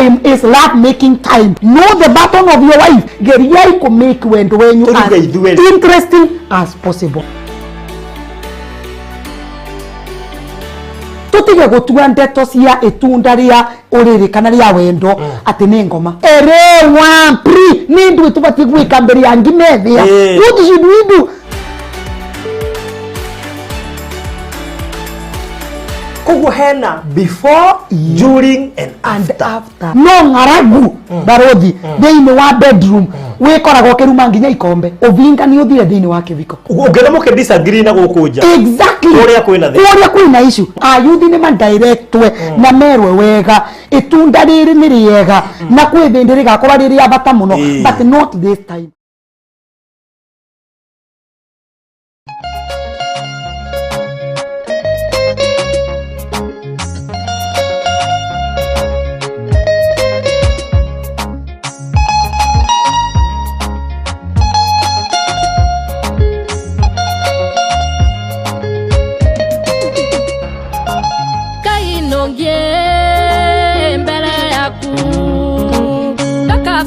Anytime is love making time. Know the button of your wife. Geriai ko make when you are interesting as possible. Tutige gutua ndeto cia itunda ria uriri kana ria wendo ati ni ngoma ere wa pri ni ndu tubati gwika mbere ya ngimethia. What should we do? Kuguhena before, during and after. No ngaragu barodhi deini wa bedroom we korago keruma nginya ikombe ovinga ni uthire deini wa kiviko ugera muke disagree na gukuja exactly uria kwina issue ayuthi ni man directwe na merwe wega itunda riri ni riega na kwithindi rigakora riri abata muno but not this time.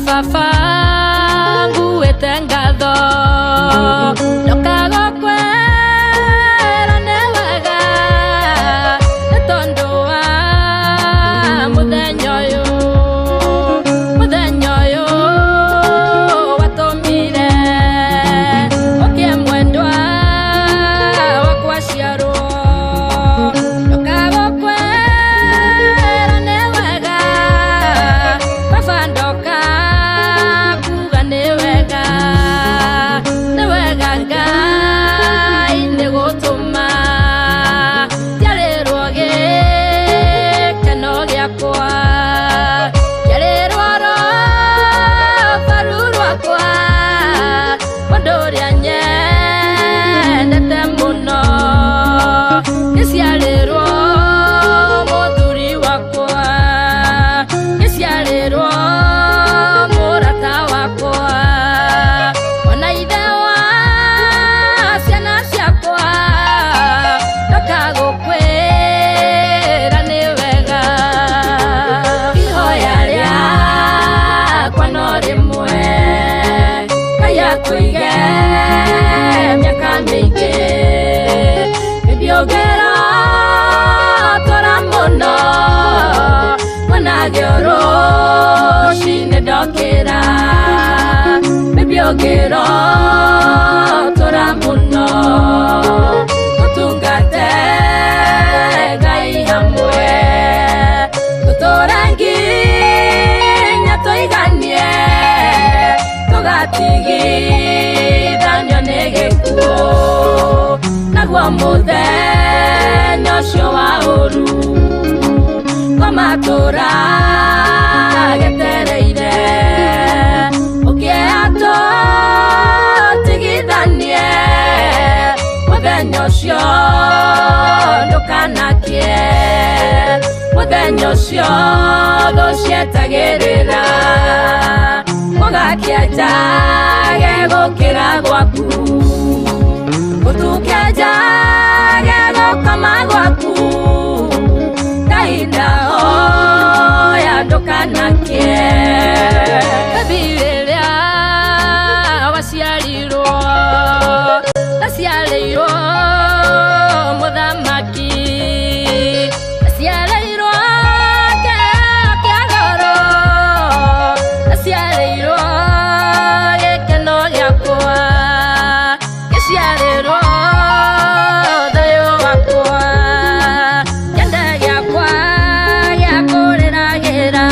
Fafangu etengadho nokago kwera newega etondo wa muthenyoyo watomire okie mwendwa wakwaciarwo nokago kwera newega babandoka Ogero tora muno utungate gai hamwe utorangi nyatoiganie togatigi danyo negekuo nagwa muthenya ucio wa uru komatura getereire Muthenya ndukanakie muthenya ucio thucietagirira mugakienja gegukira gwaku utukienja gegukama gwaku kahinda oya ndukanakie kabiria waciarirwo asialeiro muthamaki asialeiro kiagoro asialeiro gekeno giakwa asialeiro thayo wakwa kende giakwa giakuriragira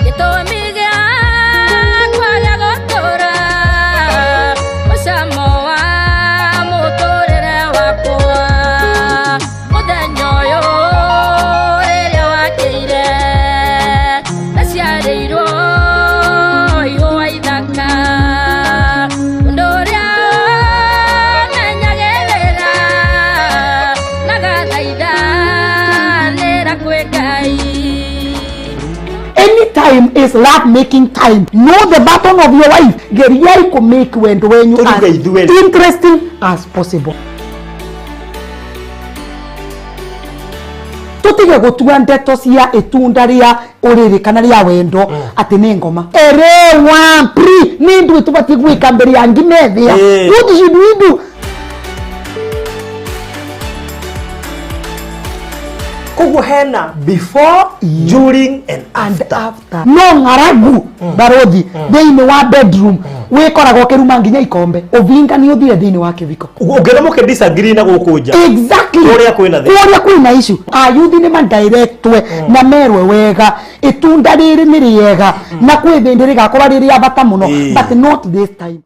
gitumi giakwa giagutura musamo Anytime is love making time. Know the button of your wife. Geriai ko make when you are interesting as possible. tutige gutua ndeto cia itunda ria uriri kana ria wendo ati ni ngoma ere wampri ni ndu tubati gwika mbere ya ngimethia what should we do? Koguo hena before, during and after. No ngaragu barothi thini wa bedroom wikoragwo kiruma nginya ikombe uvinga ni uthire thini wa kiviko ungena muke disagree na gukunja exactly kuria kwina issue ayuthi ni man directwe na merwe wega itunda riri ni riega na kwithindi rigakora riri abata muno but not this time.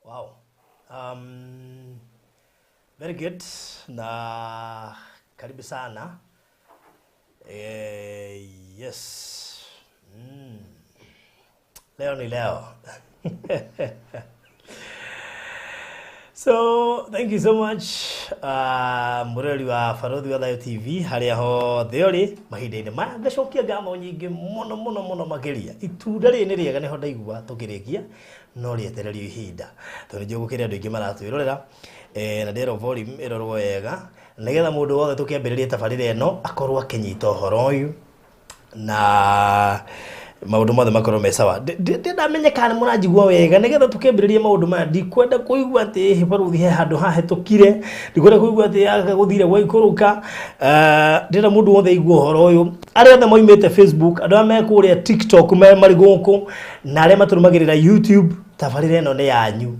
Wow. Very good. Na karibu sana. Yes. Leo ni leo. So, thank you so much. Mureli wa Farodhi wa TV haria ho theory mahinde-ini maya ngacokia ngamo nyingi muno mageria itunda ri ni riega niho ndaigua tukirikia no rietererio ihinda to ni jogukire andu ingi maratwirorera na ndero volume irorwo wega nigetha mundu wothe tukiambiriria tabarira eno akorwo akinyita uhoro uyu na maundu mothe makorwo me sawa ndamenyekana muranjigua wega nigetha tukiambiriria maundu maya ndikwenda kuigua ati Farodhi he handu hahetũkire ndikwenda kuigua ati akaguthire gwaikuruka ndira mundu wothe igua uhoro uyu aria othe moimite Facebook andu ame kuria TikTok mari guku na aria maturumagirira YouTube tabarira eno ni yanyu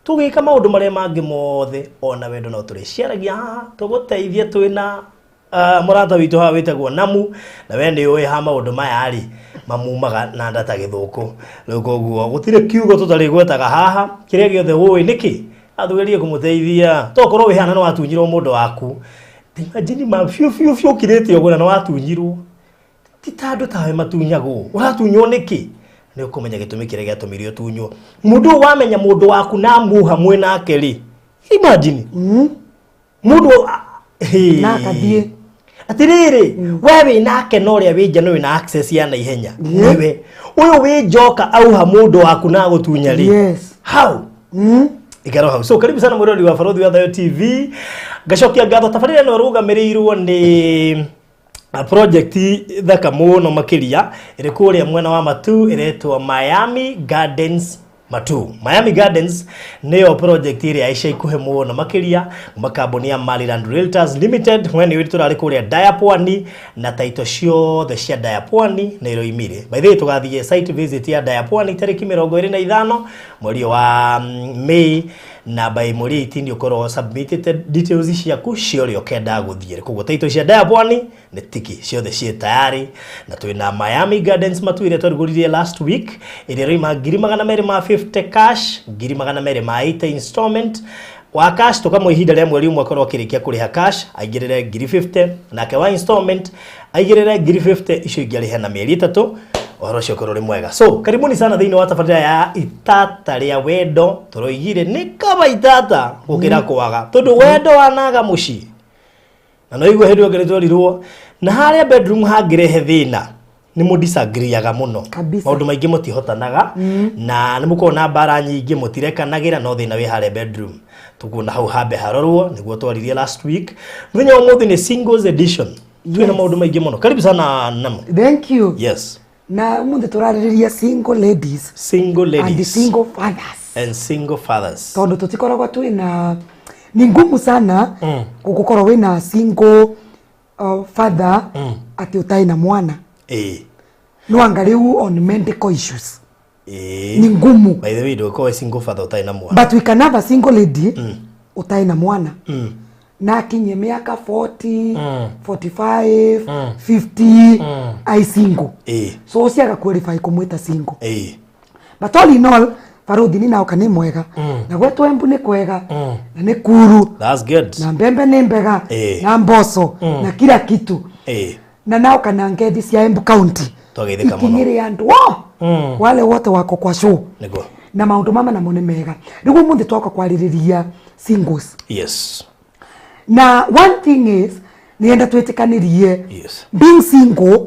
tugika maundu maria mangi mothe ona wendo no turiciaragia haha tuguteithia twina murata witu ha witagwo Namu na wende uyi ha maundu maya ari mamumaga na ndata githuku riu koguo gutire kiugo tutari gwetaga haha kiria giothe uyi niki athugerie kumuteithia tokorwo wihana no watunyirwo mundu waku imagine ma fiu kirete ogona no watunyirwo titandu tawe matunyagwo uratunywo niki ni ukumenya gitumi kire giatumirio tunywo mundu wamenya mundu waku na muha mwe nake ri imagine mundu na kathie atiriri wewe nake no ria winja no na access ya na ihenya wewe uyu winjoka auha mundu waku na gutunya ri yes how igaro how so karibu sana Mureli wa Farodhi wa TV ngacokia ngatho tabarira no rugamirirwo ni project thaka muno makiria iri kuria mwena wa Matu iretwa Miami Gardens Matu. Miami Gardens niyo project iri aisha ikuhe muno makiria makambuni ya Maryland Realtors Limited mwene witu rari kuria Diapwani na taito cio the cia Diapwani na iroimire by the way tugathie site visit ya Diapwani tariki 25 mweri wa May na by mweri 18 ukoro submitted details ciaku cio kenda guthie koguo taito cia Diapwani ni tiki cio the cia tayari na twina Miami Gardens Matu ire twaruguririe last week ire rima 250 cash 280 installment wa cash tukamwe ihinda ria mweri umwe korwo kirikia kuriha cash aigirire 50 na ke wa installment aigirire 50 icio ingari na mieri 3 ohoro cio korwo ri mwega so karibuni sana thiini wa tabarira ya itata ria wendo turoigire ni kaba itata gukira kwaga tondu wendo wanaga muci na no igwe hindu ngere twarirwo na haria bedroom hangirehe thina ni mudisagreeaga muno maundu maingi mutihotanaga na nimukona bara nyingi mutirekanagira no thina wi hare bedroom tukuna hau habe harorwo niguo twaririe last week muthenya umuthi ni singles edition twina maundu maingi muno karibu sana Namu. Thank you. Yes na umuthi turariria single ladies and single fathers tondu tutikoragwo twina ni ngumu sana gukorwo wina single father ati utai na mwana no angariu on medical issues ni ngumu by the way do ko single father utai na mwana but we can have a single lady utai na mwana na kinye miaka 40 45 50 ai single so siaga qualify kumwita single but all in all Farodhi ni nao kani mwega na gwetu embu ni kwega na ni kuru that's good na mbembe ni mbega na mboso na kila kitu na nao kana ngedi cia Embu County twagithika muno ikinyire andu wale wote wako kwa show nego na maundu mama na mone mega rigu mundi twoka kwaririria singles yes na one thing is nienda twetikanirie yes being single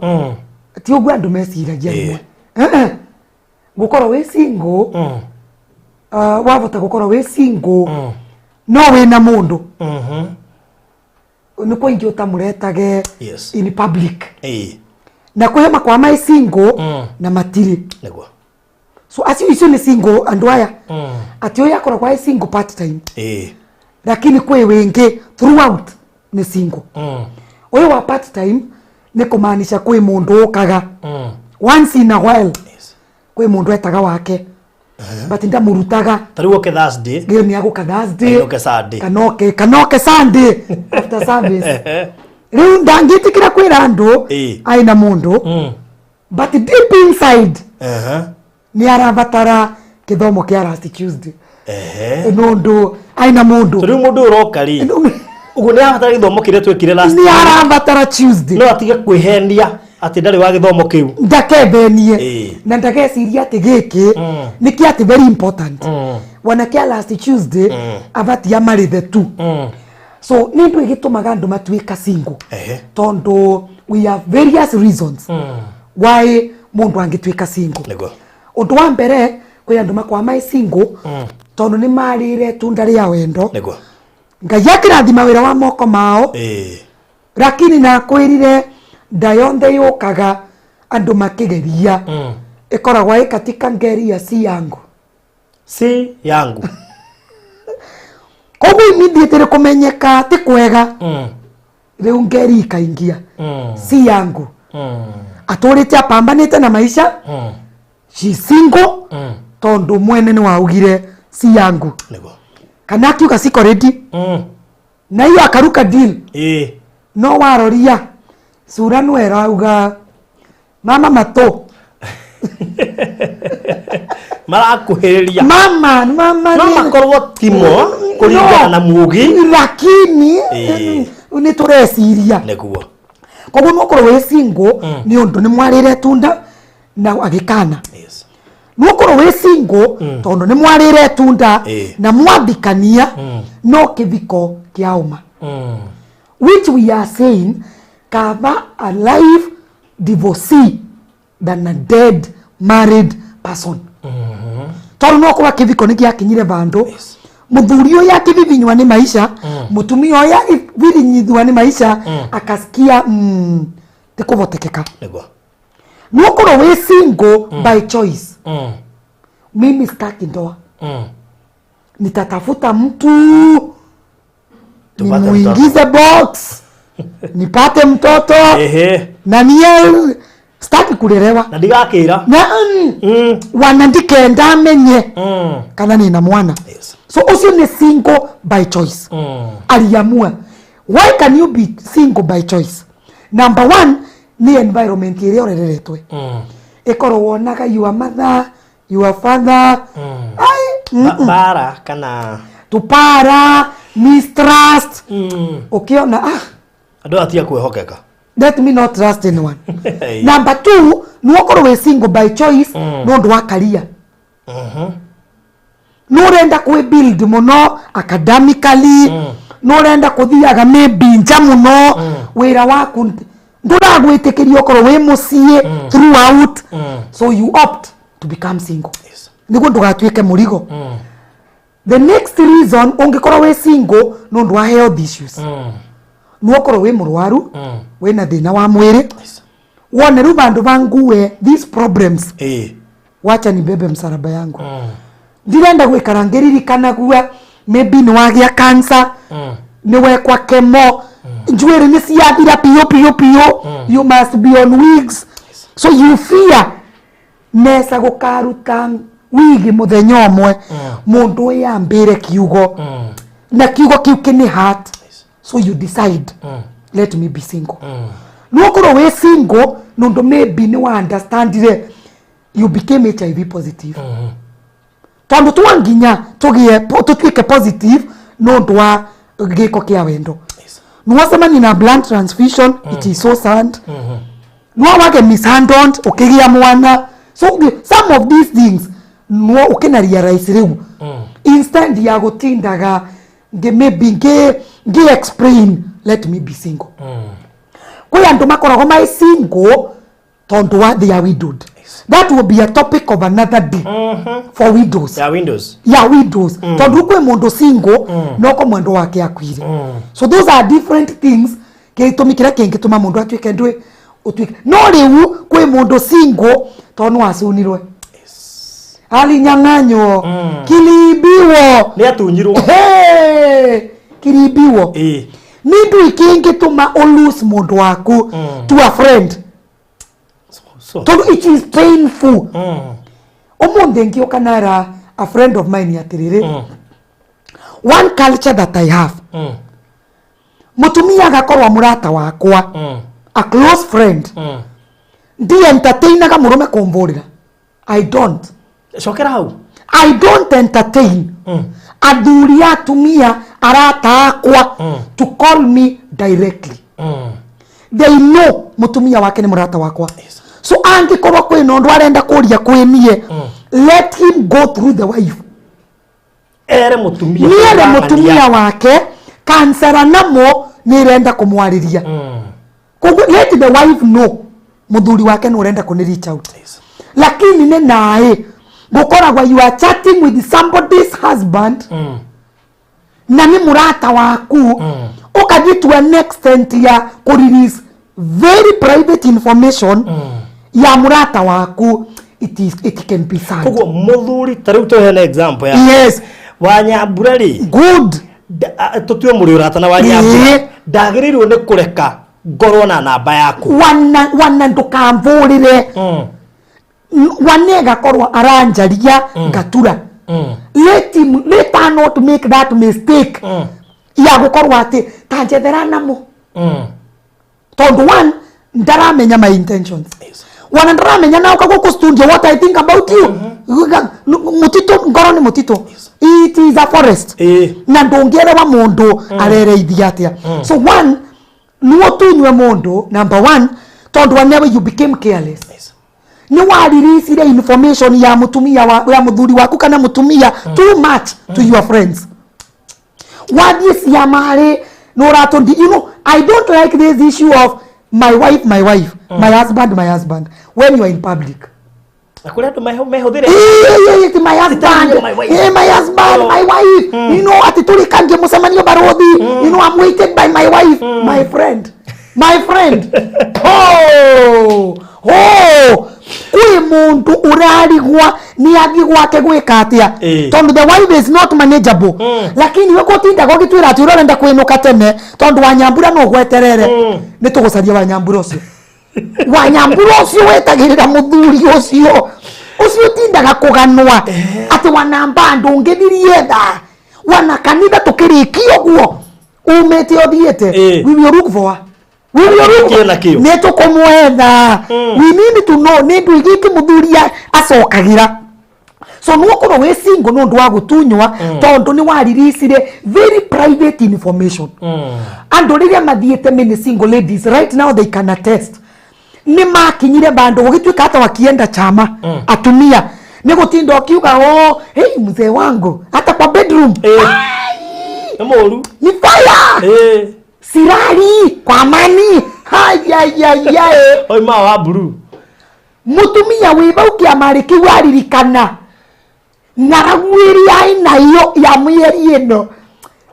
ti ogwa andu mesiragia rimwe gukorwo we single wavota gukorwo we single no we na mundu niko ingi utamuretage yes in public na kuhema kwa mai single na matiri negwa so as you ni single andwaya ati oya akora kwa single part time lakini kwe wenge throughout ni single oyo wa part time ni kumaanisha kwe mundu okaga once in a while kwe mundu etaga wake but nda murutaga tariwo ke Thursday gyo ni ago ka Thursday kanoke Sunday kanoke Sunday after service riu ndangitikira kwira andu aina mundu but deep inside ni arabatara kithomo kia last Tuesday nundu aina mundu riu mundu urokari ugo ni arabatara kithomo kire twekire last ni arabatara Tuesday no atige kwihenia ati ndari wa githomo kiu ndakebenie na ndageciria ati giki niki ati very important wanakia last Tuesday abati amarithe tu so nindu igitumaga andu matuika single tondo we have various reasons why mundu angituika single undu wa mbere kwi andu makwa mai single tondo ni marire tunda ria wendo ngai akirathima wira wa moko mao lakini na kwirire ndayonthe yukaga andu makigeria ikoragwa katika ngeria si yangu kogu immediately kumenyeka ti kwega riu ngeri ikaingia si yangu aturite apambanite na maisha she single tondu mwene ni waugire si yangu kana kiuga siko ready na hiyo akaruka deal no waroria sura nwera auga mama mato marakuhiriria mama korwo timo kuringana na mugi lakini ni turesiria neguo koguo no korwo we single ni undu ni mwarire tunda na agikana no korwo we single tondu ni mwarire tunda na mwandikania no kiviko kiauma which we are saying kava a live divorcee than a dead married person tondu no korwo kiviko ni giakinyire vandu muthuri uyu akivivinywa ni maisha mutumia uyu akivirinyithwa ni maisha akasikia tikuvotekeka no korwo we single by choice mimi sitaki ndoa nitatafuta mtu nimuingize box nipate mtoto na niye staki kulelewa na ndigakira na wanandikenda amenye kana nina mwana so also ni single by choice aliamua why can you be single by choice number one ni environment ile oreretwe ikoro wonaga your mother your father bara kana tupara mistrust ukiona ado atia kwehokeka let me not trust anyone number two nuokoro we single by choice no ndo akaria no renda ku build muno academically no renda kuthiaga maybe nja muno wira waku nduragwitikiria okoro we mucie throughout so you opt to become single niguo ndugatuike murigo the next reason ungikoro we single no ndo health issues nuokoro we murwaru we na thina wa mwiri wone ru bandu bangue these problems wacha ni bebe msaraba yangu ndirenda gwikara ngiririkana gua maybe ni wagia cancer ni wekwa kemo njwiri ni ciathira pio you must be on wigs so you fear nesa gukaruta wigi muthenya omwe mundu yambire kiugo na kiugo kiu kini heart so you decide let me be single no kuro we single no ndo maybe ni wa understand it you became HIV positive tondu twanginya tugie tutwike positive no ndo wa giko kia wendo no wasema ni na blood transfusion it is so sad no wage mishandled ukigia mwana so some of these things no ukina realize riu instead ya gutindaga maybe ge explain let me be single kwa andu makoragwo mai single tondu wa they are widowed That will be a topic of another day for widows. Yeah, widows. Yeah, widows. Tondu kwe mundu single noko mwendo wake akwire. So those are different things ke tumikira kenge tuma mundu atwike ndwe utwike. No riu kwe mundu single tonu asunirwe. Ali nyanganyo kilibiwo ni atunyirwo kilibiwo nindu ikingi tuma lose mundu waku to a friend. So it is painful. Omonde ngioka nara a friend of mine yatirire. One culture that I have. Mutumia agakorwa murata wakwa. A close friend. Ndi entertain ga murume kumburira. I don't. Shokera hau. I don't entertain. Aduri atumia arata akwa to call me directly. They know mutumia wake ni murata wakwa. So angikorwa kwe nondu arenda kuria kwe nie, let him go through the wife. Ere mutumia wake Counsellor Namu nirenda kumwariria. Let the wife know muthuri wake no renda kuni reach out. Lakini ne nae gukoragwa you are chatting with somebody's husband na ni murata waku ukathi to an extent ya ku release very private information ya murata waku. It can be sad. Kogo muthuri tari utohe na example ya. Yes. Wanyaburari. Good. Tutwe muri urata na Wanyabura. Dagirirwo ne kureka ngorwo na namba yaku. Wana ndukamvurire. Wanega korwa aranjaria ngatura. Let her not make that mistake. Ya gukorwa ati tanjethera Namu. Tondu one ndaramenya my intentions. Wana ndaramenya na ukago studio what I think about you. Mutito ngoro ni mutito. It is a forest. Na ndongere wa mundu arereithia atia. So one nuo tunywe mundu number one tondu whenever you became careless. Ni release the information ya mutumia ya muthuri waku kana mutumia too much to your friends. What is ya mare no ratondi, you know, I don't like this issue of my wife, my husband, when you are in public. Akula to my husband, my wife. You know, atituli kanje musemanyo barodi. You know, I'm waited by my wife, my friend. Kwe mundu urarigwa ni agigwa ke gwika atia. Tondu the wife is not manageable. Lakini we gotinda gogitwira ati urenda kwinuka tene tondu Wanyambura no gweterere. Ni tugucaria Wanyambura ucio. Wanyambura ucio wetagirira muthuri ucio. Ucio tindaga kuganwa ati wanamba ndungithirie tha. Wana kanitha tukirikio guo. Umete othiete. We will look for her. Neto kumwetha. We need to know nindu igiki muthuria acokagira. So no koro we single no ndwa gutunywa tondu ni wa release very private information. And riria mathiete many single ladies right now they can attest. Ni makinyire bandu gugitwika hata wakienda chama atumia ni gutinda kiuga hey mzee wangu hata kwa bedroom. Emoru ni fire. Sirari kwa mani oi ma wa buru mutumia wiba ukiamariki waririkana naragwiri aina hiyo ya mweri ino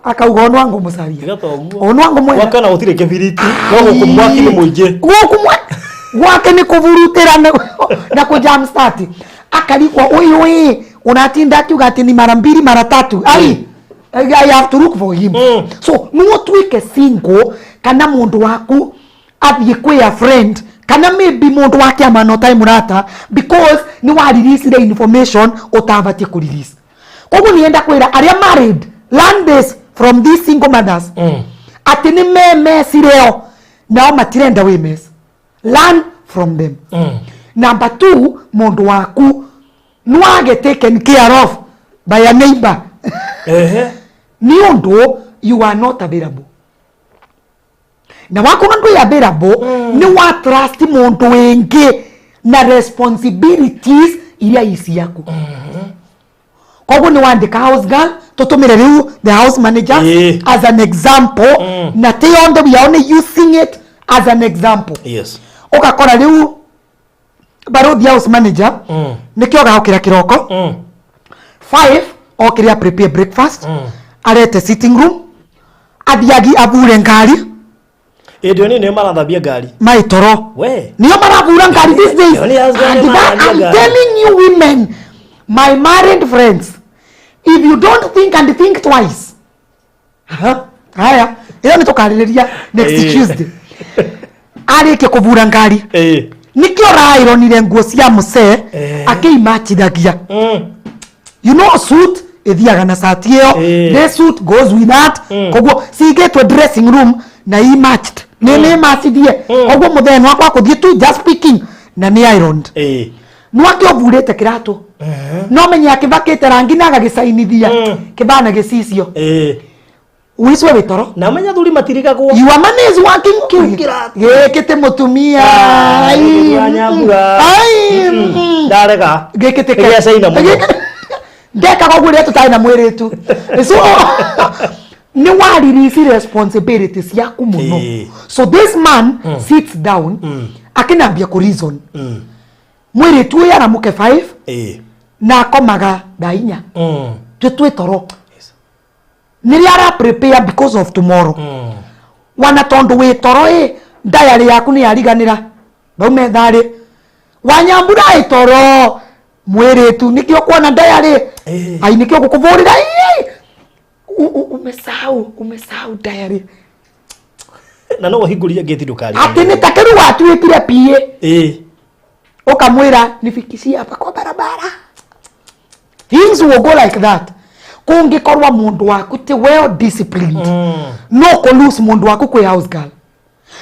akauga ono wangu musaria ono wangu mwe wakana utire kebiriti no kumwaki ni muije wake ni kuvurutira na ku jam start akalikwa oi unatinda kiuga ati ni mara mbili mara tatu I have to look for him. So no twike single kana mundu waku athie kwe a friend kana maybe mundu wake amano time murata because ni wa release the information utavatie ku release. Kogo nienda kwira aria married learn this from these single mothers. Ati ni meme sireo nao matirenda we mess. Learn from them. Number 2 mundu waku no get taken care of by a neighbor. Niondo you are not available. Na wako nando available ni wa trust mundu wengi na responsibilities iria isi yako. Kogo ni wandika house girl tutumire riu the house manager as an example na tionde we are only using it as an example. Yes. Okakora riu barodi house manager nikio gahokira kiroko 5 okiria prepare breakfast arete sitting room adiagi abure ngari edio ni marathabia ngari maitoro we niyo maravura ngari these days. I'm telling you women, my married friends, if you don't think and think twice, haya ila nitokaririria next Tuesday arike kuvura ngari nikio raironire nguo cia muse akiimachithagia you know a suit ethiaga na sati iyo the suit goes with that koguo sigetwe dressing room na matched nene macithie koguo muthenya wakwa kuthie tu just picking na ni ironed nwake ovurete kirato no menya akivakite rangi na agagicainithia kibana gicicio uiswe bitoro na menya thuri matiriga kwa you are man is working gekete mutumia ndarega gekete kia saina muno ndeka kwa gure tutaina mweretu so ni wari responsibilities yaku muno so this man sits down akinambia ku reason mweretu yara muke 5 na komaga dainya tutwe toro niri ara prepare because of tomorrow wana tondu we toro diary yaku ni yariganira baume thari wanyambura itoro mweretu nikio kuona diary ai nikio gukuvurira umesahau diary na no hinguria geti ndukari ati ni takeru watuikire pie ukamwira nifikishie hapa kwa barabara. Things will go like that. Kungikorwa mundu waku ti well disciplined no ko lose mundu waku kwe house girl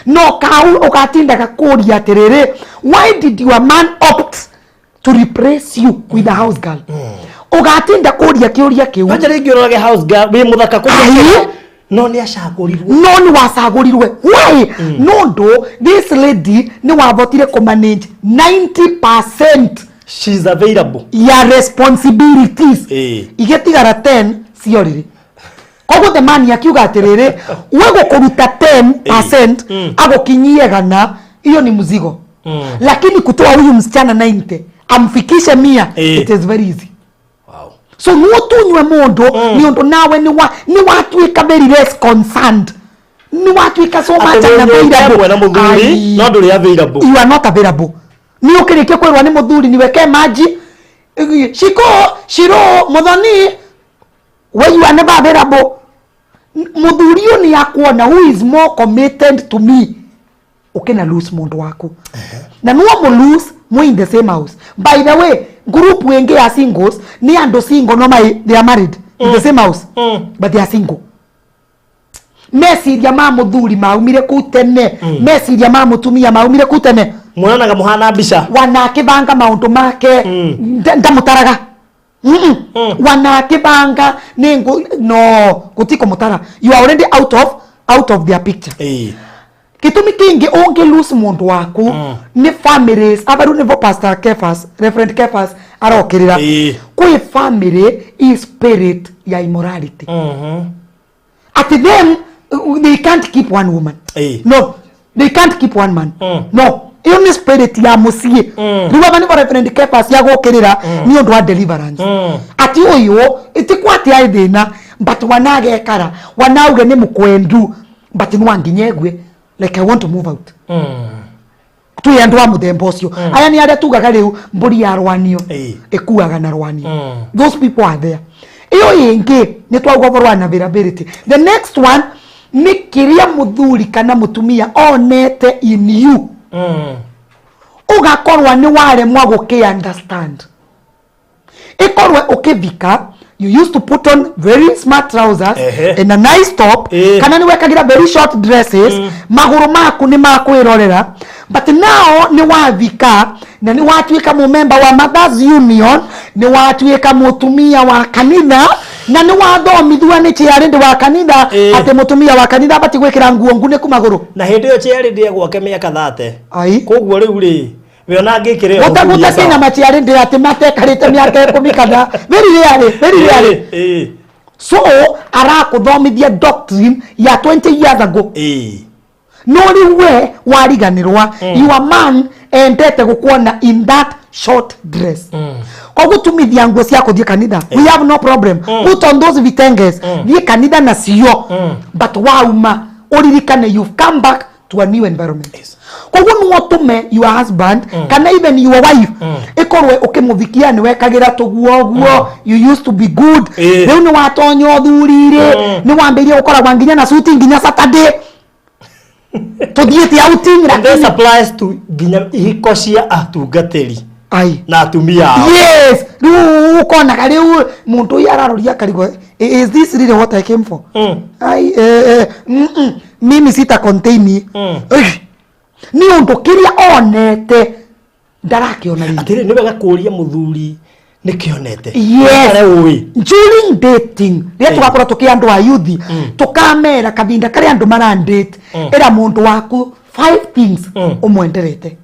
no kau ukatinda gakuria atiriri why did your man opt to replace you with a house girl ugatinda kuria kiuria kiu acha ringiorage house girl we muthaka kuria no ni acagurirwe no ni wacagurirwe why no ndo this lady ni wabotire ko manage 90% she's available ya responsibilities igetigara 10 sioriri kogo the man yakiuga atiriri wego kuruta 10% agokinyie gana hiyo ni mzigo lakini kutoa huyu msichana 90 amfikishe 100 it is very easy. Wow. So nuotunywe mondo ni ondo nawe ni watuika very less concerned ni watuika so much available no nduri available you are not available ni ukirike kwerwa ni muthuri ni weke maji shiro muthoni when you are never available muthurio ni akuona who is more committed to me ukena lose mundu waku na no mo lose mo in the same house. By the way group wenge ya singles ni ando single no they are married in the same house but they are single. Messi ya mamuthuri maumire kutene Messi ya mamutumia maumire kutene munanaga muhana bisha wanakibanga maundu make ndamutaraga wanakibanga ningu no kutiko mutara you are already out of their picture kitumi kingi onge lose mundu waku ni families abaru ni pastor Kefas Reverend Kefas arokirira kwi family is spirit ya immorality at them they can't keep one woman no they can't keep one man no in spirit ya musie riwa bani for Reverend Kefas ya gokirira ni ondu wa deliverance ati uyo itikwati aidina but wanage kara wanauge ni mukwendu but ni wanginyegwe like I want to move out tu yandu wa muthemba ucio aya ni aria tugaga riu mburi ya rwanio ekuaga na rwanio those people are there iyo yengi ni twagwa borwa na availability. The next one ni kiria muthuri kana mutumia onete in you ugakorwa ni wale mwago ke understand ikorwe ukivika you used to put on very smart trousers and a nice top kana ni wekagira very short dresses maguru maku ni makwirorera but now ni wavika na ni watuika mu member wa Mothers Union ni watuika mutumia wa kanitha na ni wathomithua ni chiarindi wa kanitha ati mutumia wa kanitha bati gwikira nguo ngune ku maguru na hindi yo chiarindi gwake miaka 30 koguo riu ri we ona ngikire utaguta sina machiarindi ati matekarite miaka 10 kana very rare so ara kuthomithia doctrine ya 20 years ago no riwe wariganirwa your man endete gukuona in that short dress kwa gutumithia nguo cia kuthie kanitha we have no problem put on those vitenges thie kanitha na sio but wauma uririkane you've come back to a new environment kwa guo tume your husband kana even your wife ikorwe ukimuthikia ni wekagira tuguo guo you used to be good riu ni watonyo thurire ni wambirie gukoragwa nginya na suit nginya Saturday to dieti outing and this applies to ginya ihiko cia atungatiri ai na atumia yes riu kona kari muntu yararoria karigo is this really what I came for ai mimi sita contain ni undu kiria onete ndarakiona ri atiri ni wega kuria muthuri nikionete yes during dating rĩrĩa tũgakorwo tũkĩ andũ a youth tukamera kabinda kari andu marandate era mundu waku 5 things umwenderete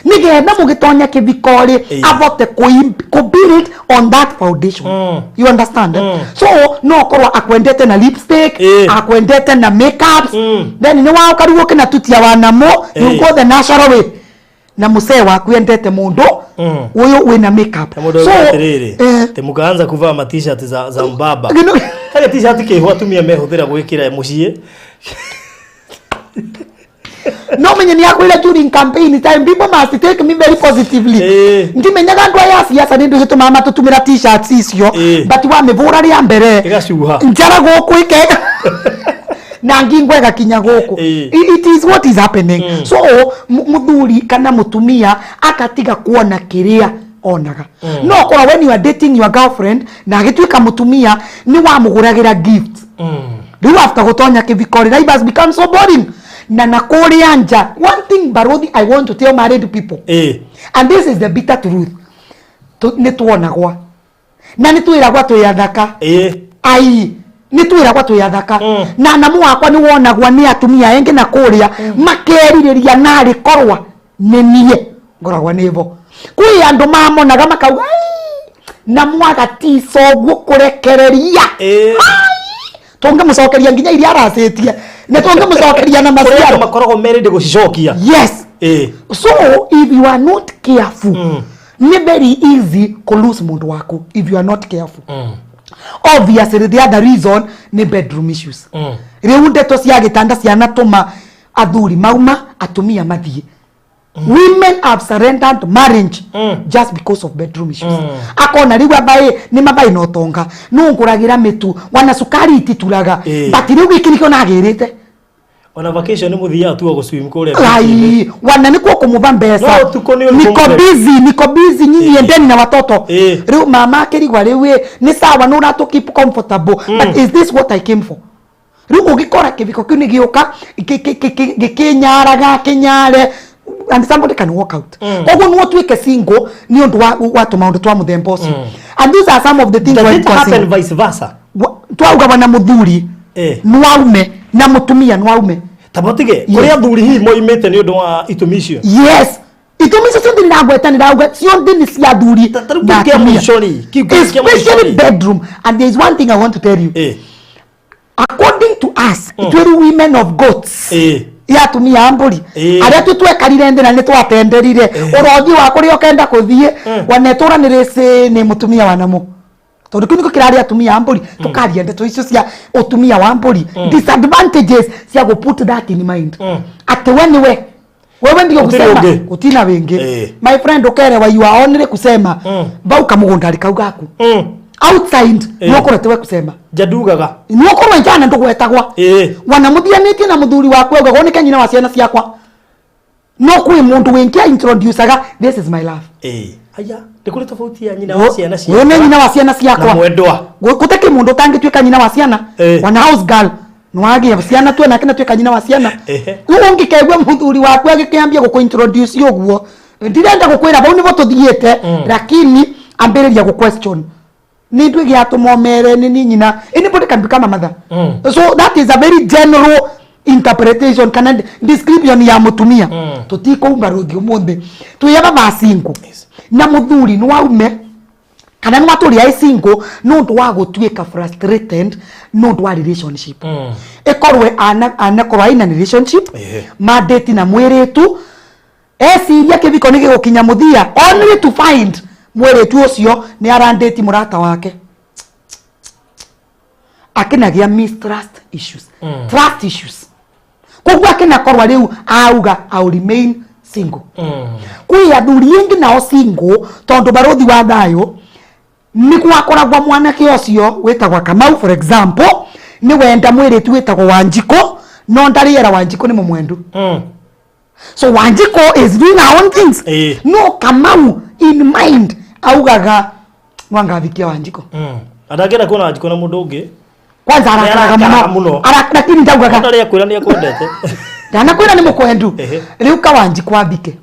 nigetha mugitonya kibikori avote ku build on that foundation you understand so no korwa akwendete na lipstick akwendete na makeup then ni wao kariwo kina tutia wa Namu you go the natural way na musee waku endete mundu uyu wina makeup so te mukaanza kuvaa ma t-shirt za mbaba kale t-shirt kihwa tumia mehuthira gwikira mucie no menye ni akwira during campaign time people must take me very positively ndimenyaga ndwa ya siasa ni ndu gituma matutumira t-shirts icio but wa mivura ria mbere igashuha njara guku ikega na ngingwega kinya guku it is what is happening so muthuri kana mutumia akatiga kuona kiria onaga no kwa when you are dating your girlfriend na gitwika mutumia ni wa muguragira gifts riu after gutonya kivikori life has become so boring na nakuri anja one thing Barodi I want to tell married people and this is the bitter truth ni tuonagwa na ni twiragwa tuyathaka ai ni twiragwa tuyathaka na Namu wakwa ni wonagwa ni atumia engi na kuria makeririria nari korwa ni nie ngoragwa nivo kwi andu mamonaga makauga Namu agatiso gukurekereria tonga mucokeria nginya iria aracetie ne tonga mucokeria na maciaro makorogo merinde gucicokia yes so if you are not careful ni very easy to lose mundu waku if you are not careful obviously the other reason ni bedroom issues riu ndeto cia gitanda ciana tuma athuri mauma atumia mathie women have surrendered marriage just because of bedroom issues akona riu abae ni mabai no tonga nunguragira mitu wana sukari itituraga but riu gikirikio nagirite ona vacation muthia tu go swim kule ai wana niko kumuva mbesa niko busy nyinyi endeni na watoto riu mama akirigwa riu ni sawa no na to keep comfortable but is this what I came for riu ugikora kiviko kiu ni gioka gikinyaraga kinyare and somebody can walk out kogo no twike single ni ondu wa to maundu twa muthemba ucio and these are some of the things that happen vice versa twauga wana muthuri nwaume na mutumia nwaume tabotige kuria thuri hi moimete ni undu wa itumisio yes itumisio ciondi nagweta nirauga ciondi ni cia thuri na kimishoni especially bedroom and there is one thing I want to tell you according to us twiri women of goats ya tumia amburi aria tutwekarire ndina ni twatenderire urothi wa kuria okenda kuthie wanetura ni rese ni mutumia wa Namu tondu kiniko kirari atumia amburi tukaria ndeto icio cia utumia wa amburi disadvantages cia go put that in mind ati wewe ndio kusema utina wengi my friend ukerewa you are only kusema bau kamugundari kaugaku outside nwokoretewe kusema jadugaga nwokorwa njana ndugwetagwa wanamuthianitie na muthuri wakwe ugago ni kenyina wa ciana ciakwa no kwi mundu wengia introduceaga this is my love aya ndikuri tofauti ya nyina wa ciana ciakwa wewe nyina wa ciana ciakwa na mwendwa guteke mundu tangitwika nyina wa ciana wana house girl nwagi ya ciana tu na kina twika nyina wa ciana ungi kegwe muthuri wakwe agikiambia guku introduce yoguo ndirenda gukwira bau nibo tuthiete lakini ambiriria gu question ni ndwi gia tumomere ni nyina anybody can become a mother so that is a very general interpretation kana description ya mutumia tutiko umbaruthi umuthi tuyaba basingu na muthuri nwaume kana nwa turi ai single no ndo wa gutuika frustrated no ndo wa relationship ekorwe ana korwa ina relationship madate na mweretu esiria kiviko nige gukinya muthia only to find mweretu ucio ni arandate murata wake akinagia mistrust issues trust issues kugwa kina korwa riu auga au remain single kwi athuri ingi nao single tondu barothi wa thayo ni kwakoragwa mwanake ucio wetagwa Kamau for example ni wenda mwiretu wetagwa Wanjiko no ndariera Wanjiko ni mumwendu so Wanjiko is doing her own things no Kamau in mind augaga mwangavikia Wanjiko adagera kuna Wanjiko na mundu ungi kwanza arakaraga muno lakini ndaugaga ndari akwira ni akwendete dana kwira ni mukwendu riu ka Wanjiko abike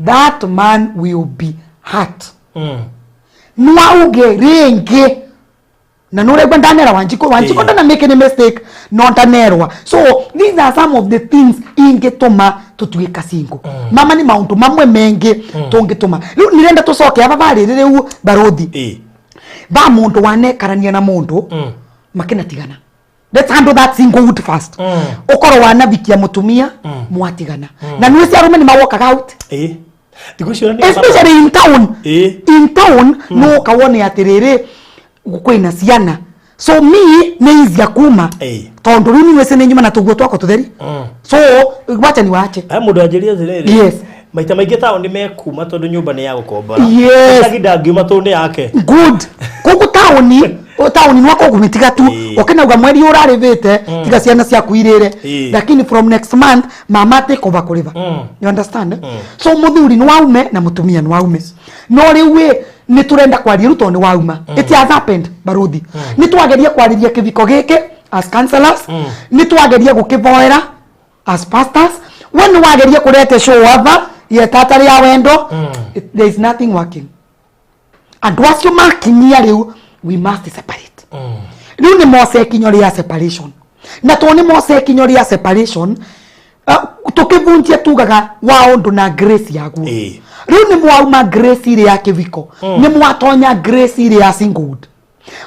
that man will be hurt nwauge ringi na nure gwandanera Wanjiko ndana make any mistake no ndanerwa so these are some of the things ingetuma tutuika single mama ni maundu mamwe mengi tungituma riu nirenda tucoke aba bari riu barothi ba mundu wanekarania na mundu makina tigana let's handle that singlehood first ukoro wanabikia mutumia mwatigana na niwe cia rume ni mawoka out especially in town no kawone atiriri gukwina ciana so me neizia kuma tondu riu niwe sene nyuma na tuguo twako tutheri so wacha ni wache mundu ajiria ziriri yes maita maingi town ni mekuma tondu nyumba ni ya gukomba yes ngiuma tondu yake good kuku town ni wako kumitiga tu ukinauga mweri urarivite tiga ciana cia kuirire lakini from next month mama take over kuriva you understand so muthuri ni waume na mutumia ni waume no riwe ni turenda kwaria ruto ni wauma it has happened barothi ni twageria kwariria kiviko giki as counselors ni twageria gukivoera as pastors when wageria kurete show over yetatari ya wendo there is nothing working and once you makinyia riu we must separate riu ni mose kinyori ya separation na to ni mose kinyori ya separation tukivunjia tugaga waundu na grace yaguo riu ni mwauma grace ile ya kiviko ni mwatonya grace ile ya singlehood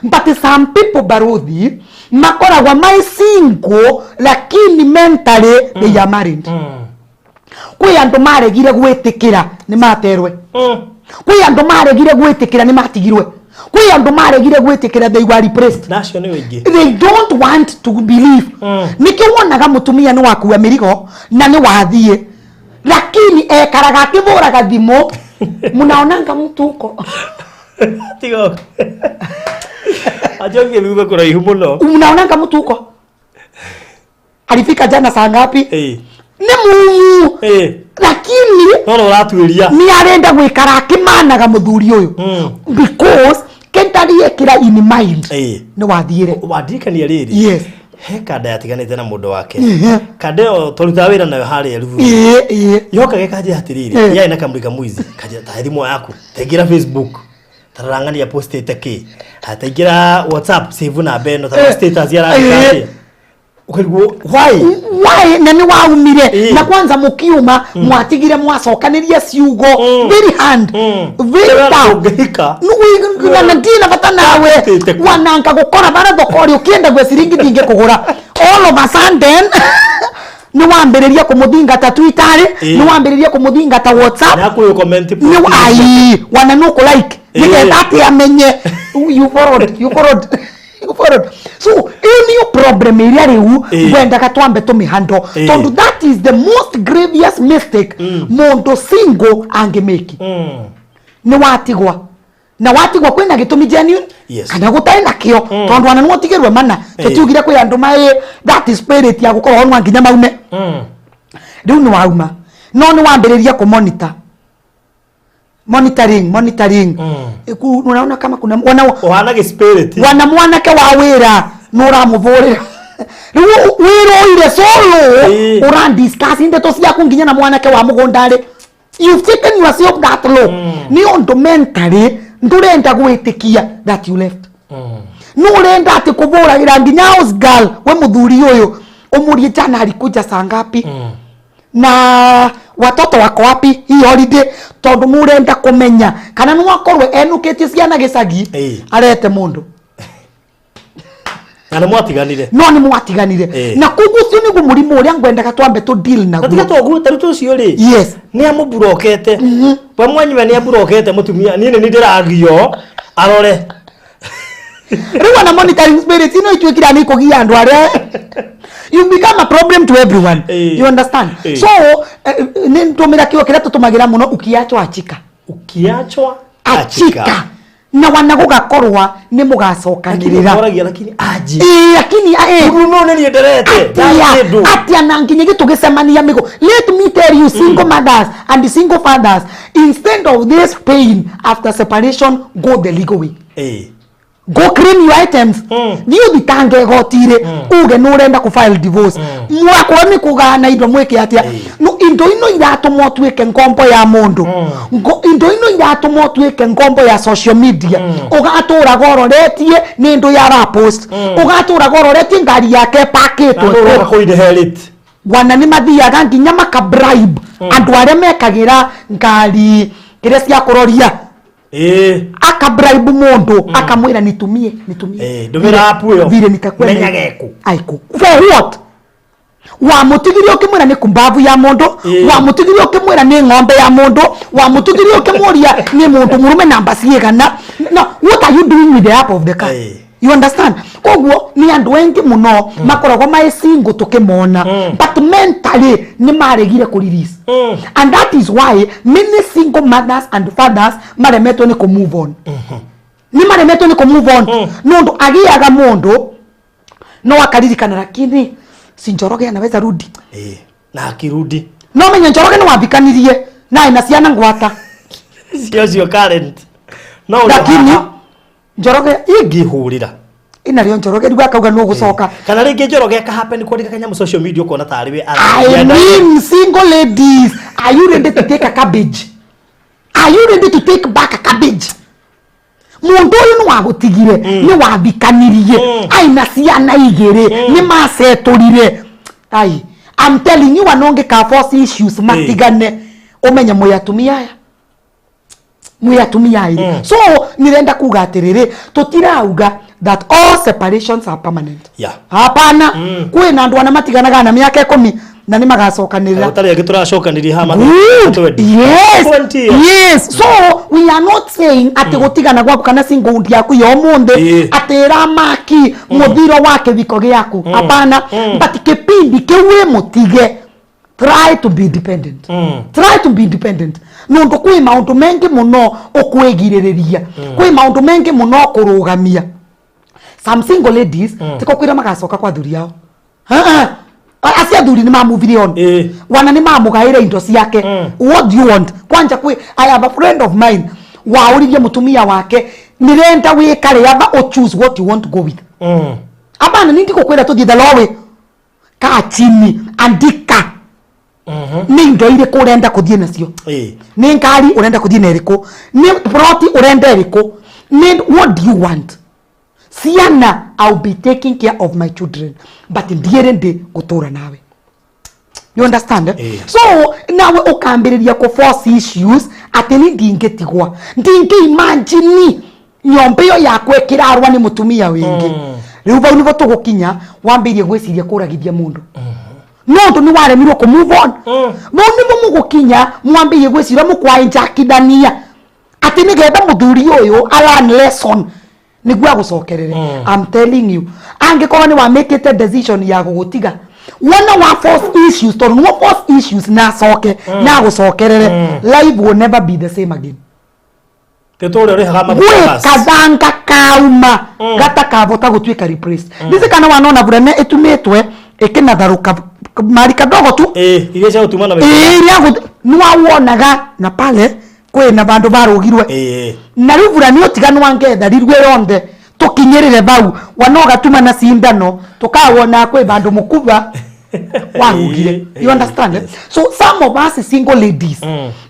but some people barothi makoragwa my single lakini mentally they are married kwi andu maregire gwitikira ni materwe kwi andu maregire gwitikira ni matigirwe kwi andu maregire gwitikira they were repressed nacio ni wingi they don't want to believe nikiwonaga mutumia ni wakuwa mirigo na ni wathie lakini ekaraga akivuraga thimo munaonanga mtu uko tigo ajonge bibe kuraihu muno munaonanga mtu uko alifika jana saa ngapi ni mumu lakini no uratuiria ni arenda gwikara akimanaga muthuri uyu because kentarie kira in mind ni wathiire wadikania riri yes kada yatiganite na mundu wake kadeo toluta wira nayo hari ya ruvu yoka gekaje hatiriri ya ina kamrika muizi kaje tathimo yaku tegira Facebook tarangania post itake hatagira WhatsApp save na beno ta status ya radi ukego why nani waumire na kwanza mukiuma mwatigire mwacokaniria ciugo very hand very down nuwe na ndina bata nawe wananga gukora bara thokori ukienda gwe ciringi ndinge kugura all of a sudden ni wambiriria kumudingata Twitter ni wambiriria kumudingata WhatsApp na kuyo comment ni ai wana nuko like nigethate amenye you forward so any problem area riu wenda katwambe tumihando tondu that is the most grievous mistake mondo single angemeki ni watigwa na watigwa kwina gitumi genuine kana gutai nakio tondu wana nuotigirwe mana tutiugire kwi andu mai that is spirit ya gukorwo nwa nginya maume riu ni wauma no ni wambiriria ku monitoring unaona kama kuna wana spirit wana mwanake wa wira nura muvurira wiro ile solo ura discuss ndeto ciaku nginya na mwanake wa mugondari you've taken yourself that low ni ondo mentally ndurenda gwitikia that you left nurenda ati kuvuragira nginya house girl we muthuri uyu umurie jana alikuja saa ngapi na watoto wako wapi hii holiday tondu murenda kumenya kana no akorwe enuketie ciana gicagi arete mundu na mwatiganire no ni mwatiganire na kugucio ni gumurimu uria ngwendaga twambe to deal na guo tatugo taruto cio ri yes ni amuburokete pamwanyiwe ni aburokete mutumia nini ni ndiragio arore riwa na monitoring spirit ino itwikira ni kugia andu aria you become a problem to everyone you understand so ni ntumira kio kira tutumagira muno ukiachwa achika na wanagugakorwa ni mugacokanirira lakini aji lakini no ni nderete atia na nginye gitugisemania migo let me tell you single mothers and single fathers instead of this pain after separation go the legal way go claim your items niyo bitange gotire uge no urenda ku file divorce mwako ni kugana indo mweke atia no indo ino iratumwo twike ngombo ya mundu indo ino iratumwo twike ngombo ya social media ugatura gororetie ni indo ya rapost ugatura gororetie ngari yake paketwe ko inherit wana ni mathiaga nginya maka bribe andu aria mekagira ngari kire cia kuroria aka bribe mundu akamwira nitumie ndumira hapo yo vile nikakwenda menyageku aiko for what wa mutigirio ukimwira ni kumbavu ya mundu wa mutigirio ukimwira ni ng'ombe ya mundu wa mutigirio ukimworia ni mundu murume namba ciigana no what are you doing with the app of the car you understand koguo ni andu wengi muno makoragwo mai single tukimona but mentally ni maregire ku release and that is why many single mothers and fathers maremetwo ni ku move on ni maremetwo ni ku move on nundu agiaga mundu no akaririkana lakini si Njoroge anaweza rudi na akirudi no menye Njoroge no wabikanirie na ina ciana ngwata sio current no lakini Njoroge igihurira ina rio Njoroge riwa kauga no gucoka kana ringi Njoroge ka happen kwandika kanya mu social media uko na tariwe I mean single ladies are you ready to take a cabbage are you ready to take back a cabbage mundu uyu no wagutigire ni wabikanirie aina ciana igire ni maseturire ai I'm telling you anonge ka force issues matigane umenya muyatumia so nirenda kuga atiriri tutirauga that all separations are permanent hapana kwina andu ana matiganaga na miaka 10 na ni magacokanirira utari agituracokanirira hama yes so we are not saying ati gutigana gwaku kana single yaku yo munde atira maki muthiro wake biko giaku hapana but kipindi kiwe mutige try to be independent try to be independent nundu kwi maundu mengi muno okwegiririria kwi maundu mengi muno kurugamia some single ladies tiko kwira magacoka kwa thuri yao asia thuri ni mamuvire on wana ni mamugaire indo ciake what do you want kwanja kwi I have a friend of mine wauririe mutumia wake nirenda wikare aba o choose what you want to go with abana nindi kukwira to the law ka chini andika ni ndo ile ko urenda kuthie nacio ni ngari urenda kuthie na iriko ni proti urenda iriko ni what do you want siana I'll be taking care of my children but ndierende gutura nawe you understand so nawe ukambiriria ku force issues atini ndingetigwa imagine nyombe yo yakwe kirarwa ni mutumia wingi riu bau nibo tugukinya wambirie gwiciria kuragithia mundu no ni waremirwo ku move on no ni mugukinya mwambirie gwiciria mukwa injakidania atini genda muthuri uyu alan lesson nigwa gucokerere I'm telling you angikorwo ni wa make a decision ya gugutiga wana wa force issues to no force issues na soke na gucokerere life will never be the same again tetore uri hama basi kazanga kauma gata kavota gutwika repressed ndize kana wanona burane etumetwe ekinatharuka mari kadogo tu ile cha utumana iria nwawonaga na pale kwina bandu barugirwe na rivura ni otiganu wangetha rirwe ronde tukinyerere bau wanoga tuma na sindano tukawona kwe bandu mukuba warugire you understand so some of us single ladies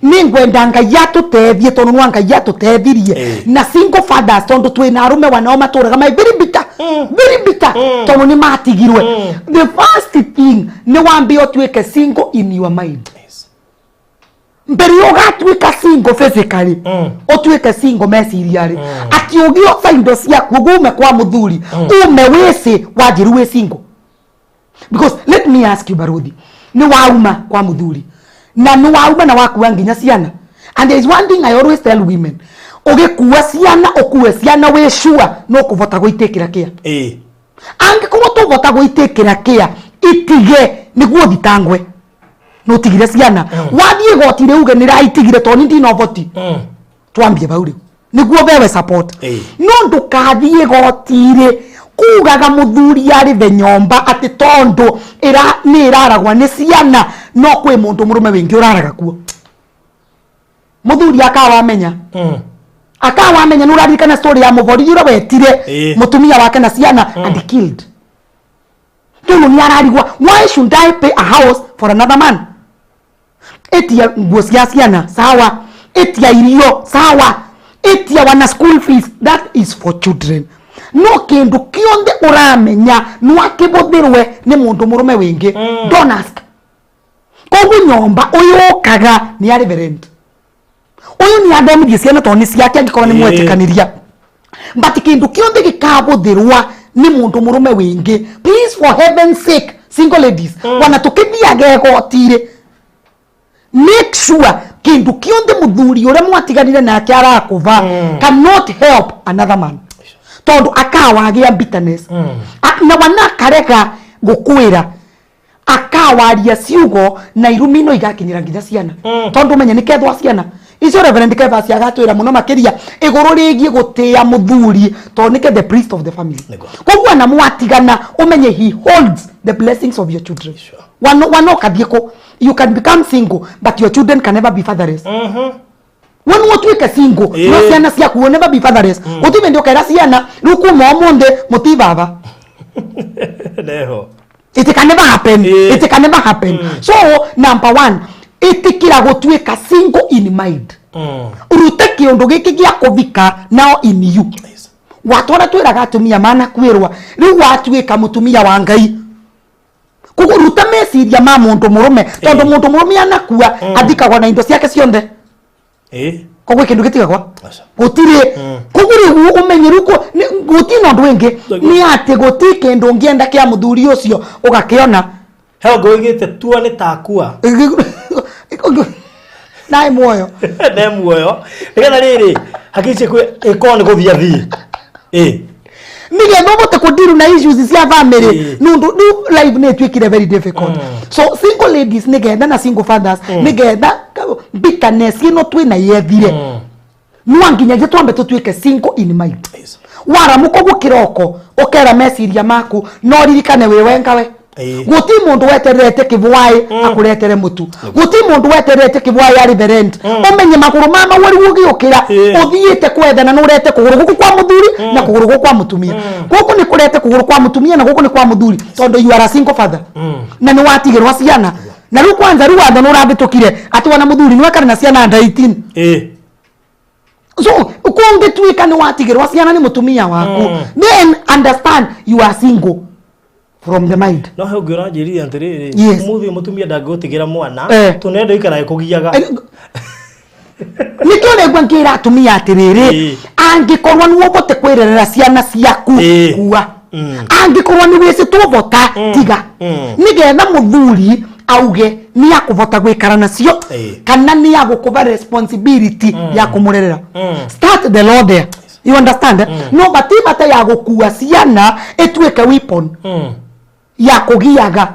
ningwenda nga yatutethie tonu nwanga yatuthethirie na single fathers tondu twina arume wanao maturaga mai very bitter tonu ni matigirwe the first thing ni wambi otweke single in your mind mbere ugatuika single physically otuike single messiriari ati ugio find cia kugume kwa muthuri ume wese wajiru we single. Because let me ask you Barudi, ni wauma kwa muthuri na ni wauma na wakuwa nginya ciana. And there is one thing I always tell women, ugikuwa ciana okuwe ciana we sure no kuvota guitekira kia ange kuwa to vota guitekira kia itige niguo thitangwe no tigire ciana wathie gotire uge ni raitigire to ndi no voti twambie bauri niguo bewe support no ndukathie gotire kugaga muthuri yari the nyomba ati tondo ni iraragwa ni ciana no kwe mundu murume wingi uraraga kuo muthuri akawa amenya akawa amenya nurarikana story ya muvori yura wetire mutumia wake na ciana and killed. Tuno ni ararigwa, why should I pay a house for another man? Etia nguo cia ciana sawa, etia irio sawa, etia wana school fees, that is for children. No kindu kionde uramenya nwakibuthirwe ni mundu murume wingi don't ask. Kogu nyomba uyu kaga ni ya reverend uyu ni athomithie ciana to ni ciake angikora ni mwetikaniria but kindu kionde gikabuthirwa ni mundu murume wingi. Please for heaven's sake single ladies wanatukithia gegotire make sure kindu kionde muthuri ure mwatiganire nake arakuva cannot help another man tondu akawagia bitterness na wanakarega gukwira akawaria ciugo na irumino igakinyira nginya ciana tondu menye nikethwa ciana icio reverend keva cia gatwira muno makiria iguru rigie gutia muthuri to nike the priest of the family kogwa na mwatigana umenye he holds the blessings of your children. Wano kadiko you can become single but your children can never be fatherless. When watuike single no ciana cia ku never be fatherless utibe ndio kaira ciana ruku momonde mutibaba neho it can never happen. It can never happen. So number one, itikira gutuika single in mind. Urute kiondu giki gia kuvika now in you. Watwara twiraga atumia mana kwirwa riu watuika mutumia wa Ngai kuguruta meciria ma mundu murume tondu mundu murume anakua athikagwa na indo ciake cionde kogwe kindu gitigagwa gutire kuguri umenyeruko gutino ndu wingi ni ati gutike ndu ngienda kia muthuri ucio ugakiona heo goigite tua ni takua nai muoyo ne muoyo nigetha riri hakiche kwe ikoni guthia thi nige nobote kudiru na issues cia family nundu life ne twikire very difficult. So single ladies nigetha na single fathers nigetha bitterness ino twina yethire nwanginya je twambe tutwike single in mind. Wara muko gukiroko okera meciria maku no ririkane we wengawe guti mundu weterete kivwai akuretere mutu guti mundu weterete kivwai ya reverend umenye maguru mama wari ugiukira uthiite kwethana no urete kuguru guku kwa muthuri na kuguru guku kwa mutumia guku ni kurete kuguru kwa mutumia na guku ni kwa muthuri tondu you are a single father na ni watigirwa ciana na ru kwanza ru watho no urabitukire ati wana muthuri ni wekana na ciana under 18 so ukonge tuika ni watigirwa ciana ni mutumia waku then understand you are single from the mind. No he ngira njiri antiriri muthi mutumia ndagotigira mwana tunendo ikara ikugiaga nikyo negwa ngira atumia atiriri angikorwa ni wobote kwirerera ciana ciaku kuwa angikorwa ni wese tuvota tiga nigetha muthuri auge ni akuvota gwikara nacio kana ni agukuva responsibility ya kumurerera. Start the law there. You understand? No batibata ya gukua ciana etweke weapon ya kugiaga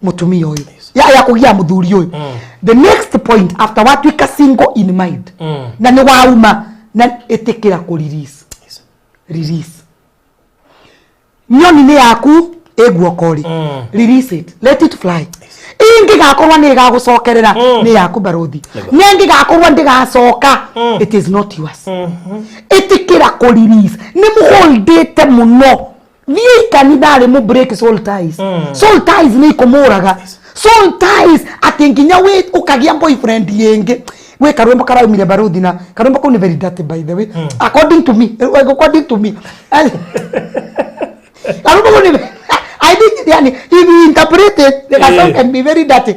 mutumia uyu ya kugia muthuri uyu. The next point after what we can single in mind na ni wauma na etikira ku release nyoni ni yaku eguokori release it, let it fly. Ingi gakorwa ni gagucokerera ni yaku Barudi nengi gakorwa ndigacoka it is not yours. Etikira ku release ni muholdete muno vi kanidare mu break soul ties. Soul ties ni komuraga soul ties atinginya we ukagia boyfriend yenge we karwembo karaumire Barudi na karwembo ko ni very dirty by the way according to me I think yani if you interpret it the song can be very dirty.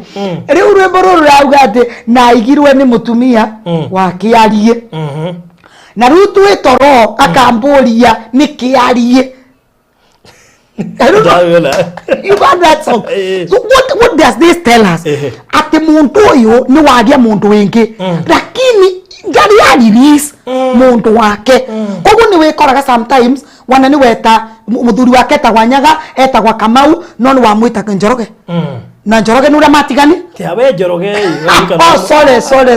Riu rwimbo ruru raugate na igirwe ni mutumia wa kiarie na riu twitoro akamburia ni kiarie. You got that song. So what does this tell us? Ati muntu uyu ni wagia muntu wingi lakini ngari ya release muntu wake. Koguo ni wikoraga sometimes wana ni weta muthuri wake tagwanyaga etagwa Kamau no ni wamwita Njoroge. Na Njoroge nura matigani? Tia we Njoroge. Oh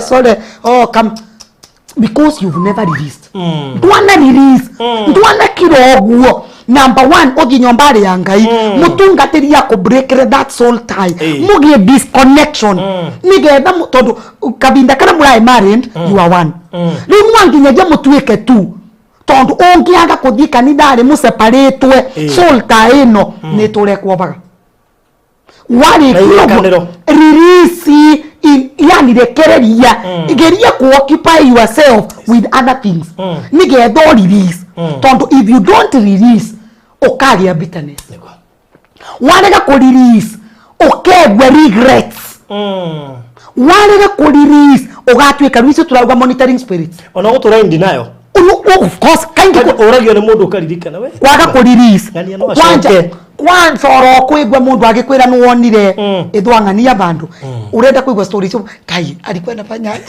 sorry. Oh come because you've never released. Ndwana release. Ndwana kiroguo. Number 1 ogi nyombare ya ngai mutungateria ko break that soul tie mugie disconnection nigetha tondu kabinda kana murai married you are one riu mwanginyaje mutuike tu tondu ongiaga kuthii kanithari mu separatwe soul tie ino ni turekwo baga wari release yani rekereria igeria ku occupy yourself with other things nigetha release tondu if you don't release okagia bitterness wanega ku release okegwe regrets wanega ku release ogatwika rwise turauga monitoring spirits ona gutura in denial of course kind of oragio ni mundu ukaririkana we kwaga ku release kwanza oro kwigwa mundu agikwira ni wonire ithwangania bandu urenda kwigwa stories kai alikuwa anafanyaje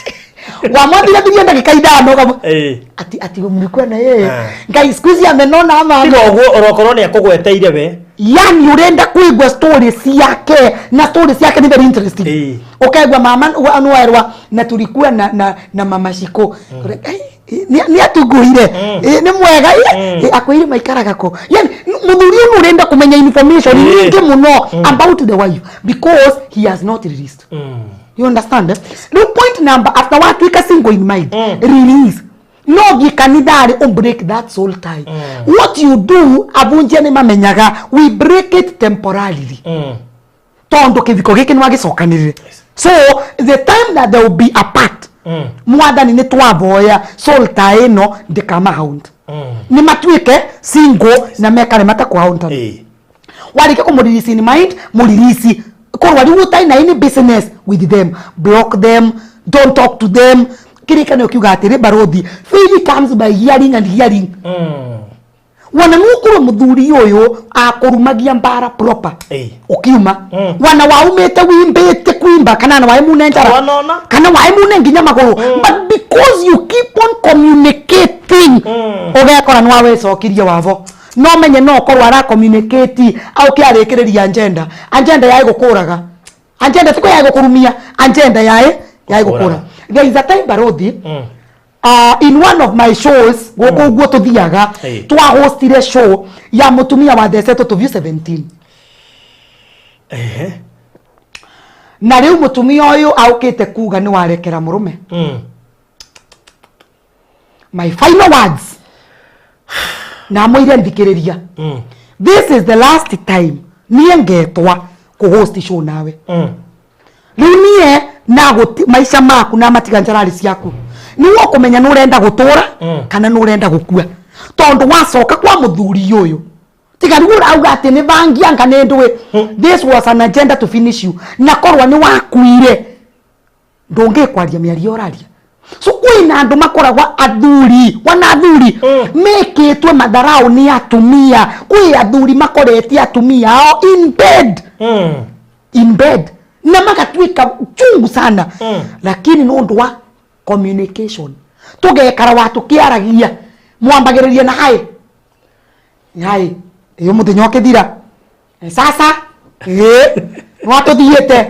wamwambia bila dakika idano kama ati mlikuwa na yeye guys squeeze amenona ama ndio orokoroni yakugweteire we yani urenda kuigwa stories yake na stories yake ni very interesting okaigwa mama anuerwa na tulikuwa na mama Shiko ni atuguire ni mwega akwire maikaraga ko yani muthuri urenda kumenya information nyingi muno about the wife because he has not released. You understand? No point number after what we can single in mind. Release. No gi kanidari break that soul tie. What you do abunje ni mamenyaga we break it temporarily. Tondo kiviko giki nwagi sokanire. So the time that there will be apart. Mwada ni twavoya soul tie no de kama hound. Ni matwike single na mekare mata kwa hound. Walike ko release in mind, release. Korwa you tie na any business with them, block them, don't talk to them. Kirika no kiuga atere barodi. Faith comes by hearing and hearing. Wana nukuru muthuri uyu akurumagia mbara proper. Ukiuma wana waumete wimbete kuimba kana na waimu nenjara kana waimu nenginya maguru but because you keep on communicating ogekora nwa we cokirie wavo no menye no korwa ra communicate au kiarekereria agenda yae gukuraga agenda tiko yae gukurumia agenda yae gukura there is a time barodi in one of my shows go tuthiaga twa hostire show ya mutumia wa Deseto to view 17 na riu mutumia uyu aukite kuga ni warekera murume my final words na moire ndikiriria this is the last time niye ngetwa ku host show nawe riu niye na maisha maku na matiganjarari ciaku ni wokumenya nurenda gutura kana nurenda gukua tondu wacoka kwa muthuri uyu tigari urauga ati ni bangia ngane ndwe this was an agenda to finish you na korwa ni wakuire ndonge kwaria miario oraria so kwina andu makoragwa athuri wana athuri meketwe madharau ni atumia kwi athuri makoreti atumia in bed na magatwika chungu sana lakini no ndwa communication tugekara watu kiaragia mwambagiriria na hai iyo muthenya okithira sasa watu thiete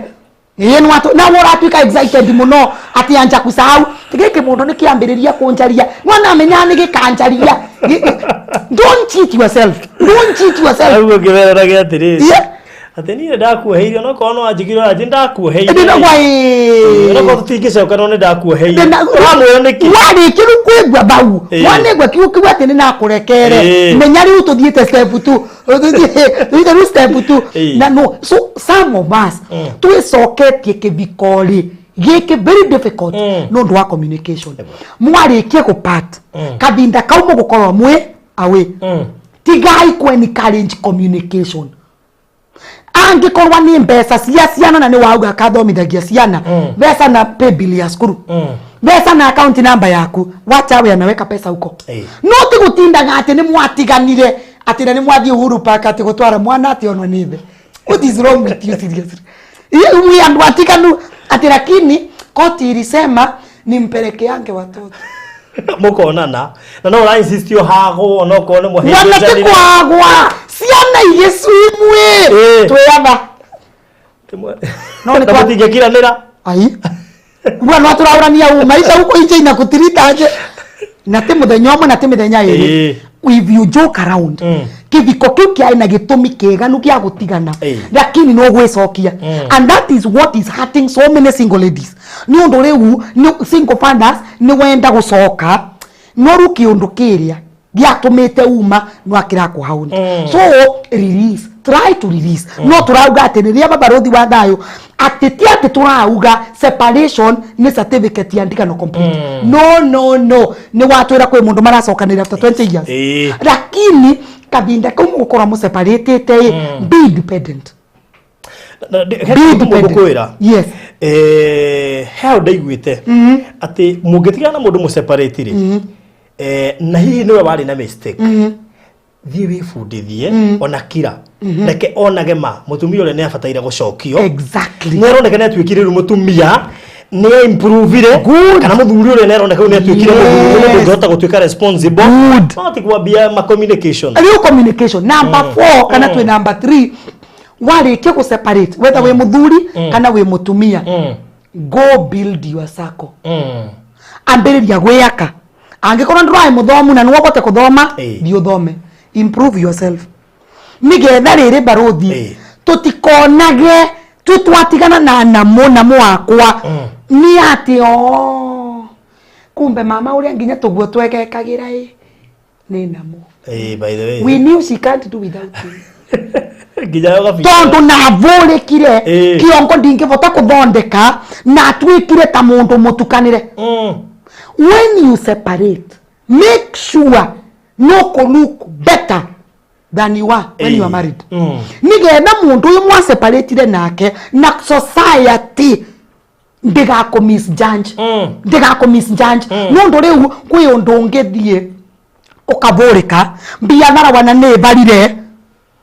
watu na woratwika excited muno ati anja kusahau tigeke mundu nikiambiriria kunjaria mwana amenya ni gikanjaria don't cheat yourself arugo kibera giatiri ateni ndakuheirio no kono ajigiro aje ndakuheirio ndina gwai no tutingicoka no ndakuheirio ramwe niki wari kiru kwigwa bau wanegwa kiukiwa ateni nakurekere menya riu tuthiete step 2 step 2 na no so some of us twicoketie kibikori gike very difficult no ndo wa communication mwarikie kupata kabinda kaumo gukorwa mwe awe tigai ku encourage communication angikorwa ni mbesa cia ciana na ni wauga kathomithagia ciana mbesa na pay bill ya skuru mbesa na account number yaku wacha we anaweka pesa huko no ti gutindaga ati ni mwatiganire ati ni mwathi Uhuru Park ati gutwara mwana ati onwa nibe. What is wrong with you seriously? We and watikanu ati lakini koti ilisema nimpeleke yange watoto mukonana na no ra insist yo hago onokone muhindi jani kwagwa ciana Yesu imwe tweyaba no ni kwatige kila nira ai mwana turaurania maisha huko nje inakutirita aje na te muthenya omwe na te mithenya iri if you joke around kiviko kiu kiaina gitumi kiganu kia gutigana lakini no gwicokia and that is what is hurting so many single ladies ni undu riu ni single fathers ni wenda gucoka no ruki undu kiria giatumite uma no akira ku hauni so release try to release no turauga ati ni ria babarothi wa thayo ati ti ati turauga separation ni certificate ya ndikano complete no ni watwira kwi mundu maracokanira after 20 years lakini kabinda kau gukora mu separated be independent yes how ndaiguite ati mungitigana mundu mu separate na hihi niwe wari na mistake thie wifundithie ona kira reke onage ma mutumia ule ne afataire gucokio exactly no roneke ne twikire ru mutumia ne improve kana muthuri ule ne roneke ne twikire muthuri ndota gutwika responsible ati kwambia ma communication number 4 kana twi number 3 wale ke ku separate whether we muthuri kana we mutumia go build your circle ambiriria gweyaka angikorwo ndrai muthomu na nuwo bote kuthoma thio thome improve yourself nigetha riri barothi tutikonage tutwatigana na namu wakwa ni ati kumbe mama uria nginya tuguo twekekagira ni namu by the way we knew she can't do without you gijayo tondu na vole kire kiongo ndingivota kuthondeka na twikire ta mundu mutukanire when you separate make sure no look better than you are when you are married nigetha mundu uyu mwa separate nake na society ndiga ko misjudge nundu riu kwi undu ngithie ukavoreka mbia narawana ne barire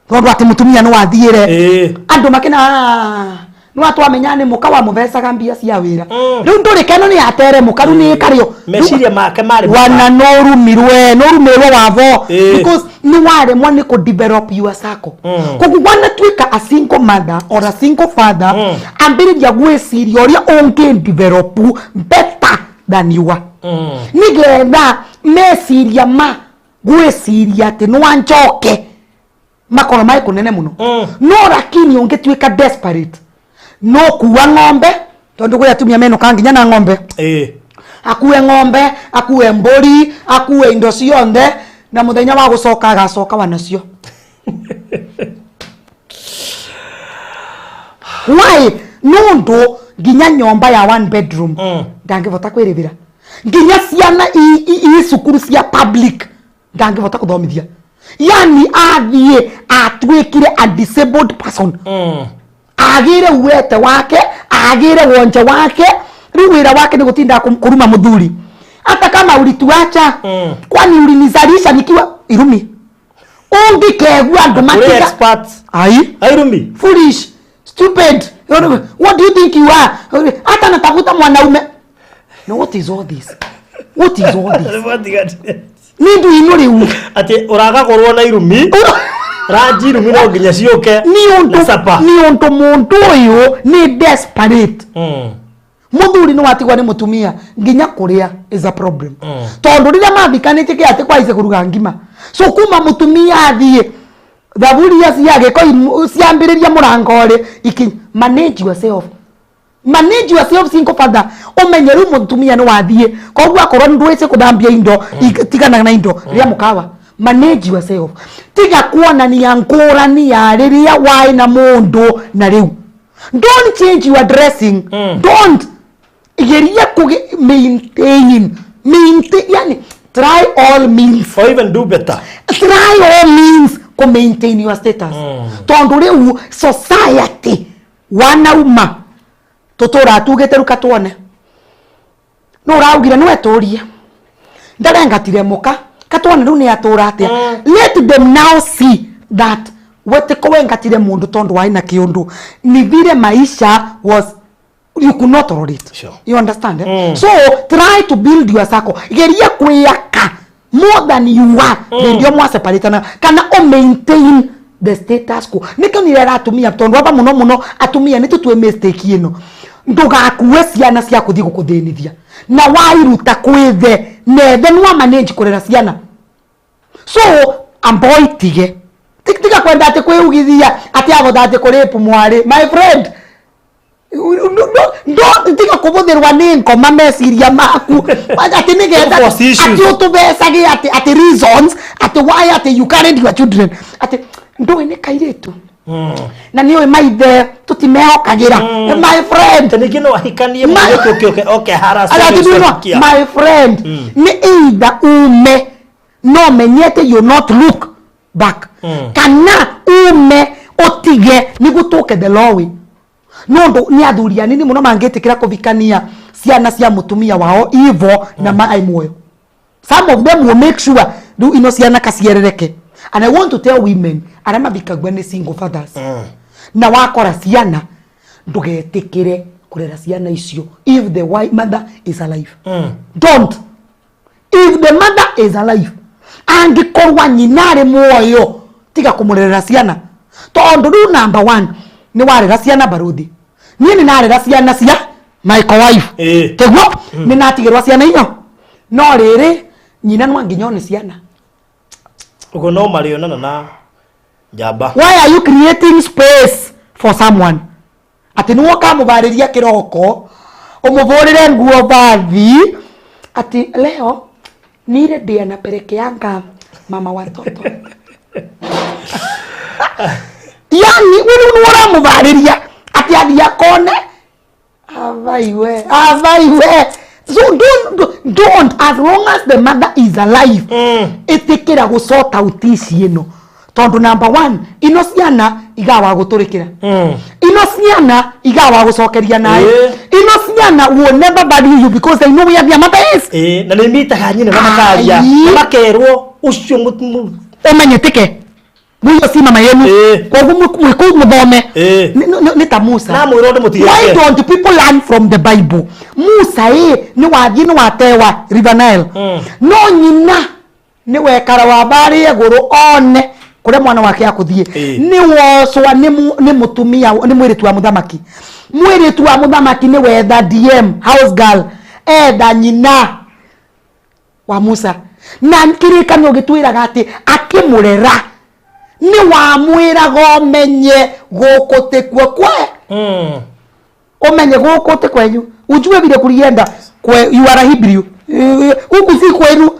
tondu ati mutumia no wathiire andu makina no atwamenyane mukawa muvesaga mbia cia wira riu nduri keno ni atere mukaru ni kario meciria make mari wana norumirwe wavo because ni wale mwana ko develop your circle kugwana twika a single mother or a single father ambiri ya gweciria oria onge develop better than you are nigetha meciria ma gweciria ati no anjoke makoro mai kunene muno no lakini onge twika desperate no kuwa ng'ombe tondu gwe atumia meno kanginya na ng'ombe akuwe ng'ombe akuwe mbori akuwe indo cionthe na muthenya wa gucoka agacoka wanacio why nundu nginya nyomba ya 1 bedroom ndangivota kwirivira nginya ciana i sukuru cia public ndangivota kuthomithia yani athie atwikire a disabled person agire uwete wake agire wonje wake riwira wake ni gutinda kuruma muthuri hata kama ulituacha kwani ulinizalisha nikiwa irumi ungikegwa ndomatika experts irumi foolish stupid what do you think you are hata natafuta mwanaume no what is all this nindu inuri ati uraga korwo na irumi raji rumi no nginya cioke ni undu mundu uyu ni desperate muthuri no watigwa ni mutumia nginya kuria is a problem tondu riria mathikanite ki ati kwaise kuruga ngima so kuma mutumia athie thaburi aciage ko ciambiriria murangori iki manage yourself single father umenyeru mutumia no wathie koguo akorwo ndwese kuthambia indo tigana na indo ria mukawa manage yourself tiga kuona ni ngurani ya riria wai na mundu na riu don't change your dressing don't igeria maintain yani try all means or even do better try all means ku maintain your status tondu riu society wanauma tutura tugete ruka tuone no raugira no eturie ndarengatire muka katone riu ni atura atia let them now see that wete ko wengatire mundu tondu waina kiundu ni vile maisha was you could not tolerate. Sure. You understand? So try to build your circle. Geria kuyaka more than you are. Ndio mwa separatana kana o maintain the status quo. Nika nirera atumia tondu aba muno atumia ni tutwe mistake yino. Ndugakuwe ciana cia kuthi gukuthinithia. Na wairuta kwithe nethe nwa manage kurera ciana. So amboy tige. Tikitika kwenda ate kwiyugithia ati agothate kurepu mwari. My friend, don't think kubuthirwa ni nkoma meciria maku ati nigenda ati utubesage ati reasons ati why ati you carried your children ati ndo ni kairetu na niyo maithe tutimehokagira my friend nigino ahikanie mwetu okay harasa my friend ni either ume no menyete you not look back kana ume otige nigutuke the law nondo ni athuria nini muno mangetikira kuvikania ciana cia mutumia wao ivo na mai moyo. Some of them will make sure do ino ciana kasierereke. And I want to tell women arama bikagwe ni single fathers na wakora ciana ndugetikire kurera ciana icio if the white mother is alive. Don't. If the mother is alive angikorwa nyinare moyo tiga kumurera ciana tondu ru number 1 ni warera ciana barudi nini narera ciana cia my wife tegwo ni natigirwa ciana inyo no riri nyina no anginyone ciana ugo no marionana na jaba. Why are you creating space for someone ati nuo kamubariria kiroko umuvurire nguo bathi ati leo nire dia na perekeanga mama watoto yani wewe unora mubariria ati adia kone avaiwe so don't as long as the mother is alive itikira go sort out ici ino tondu number 1 ino ciana igawa guturikira ino ciana igawa gucokeria nayo ino ciana will never value you because they know where their mother is na ni mitaga nyine bamakaria makerwo ucio umenyetike muyo si mama yenu kwa mwiku mudome ni ta Musa na mwirode mutiye. Why don't people learn from the Bible? Musa ni wathi ni watewa River Nile no nyina ni wekara wa bari eguru one kure mwana wake akuthie ni woswa ni mutumia ni mwiritu wa muthamaki ni wetha DM house girl eda nyina wa Musa na nkirika ni ogitwiraga ati akimurera ni wa mwiraga menye gukutekwe kwe omenye gukutekwe kwenyu ujue vile kulienda kwe you are a Hebrew huku si kweru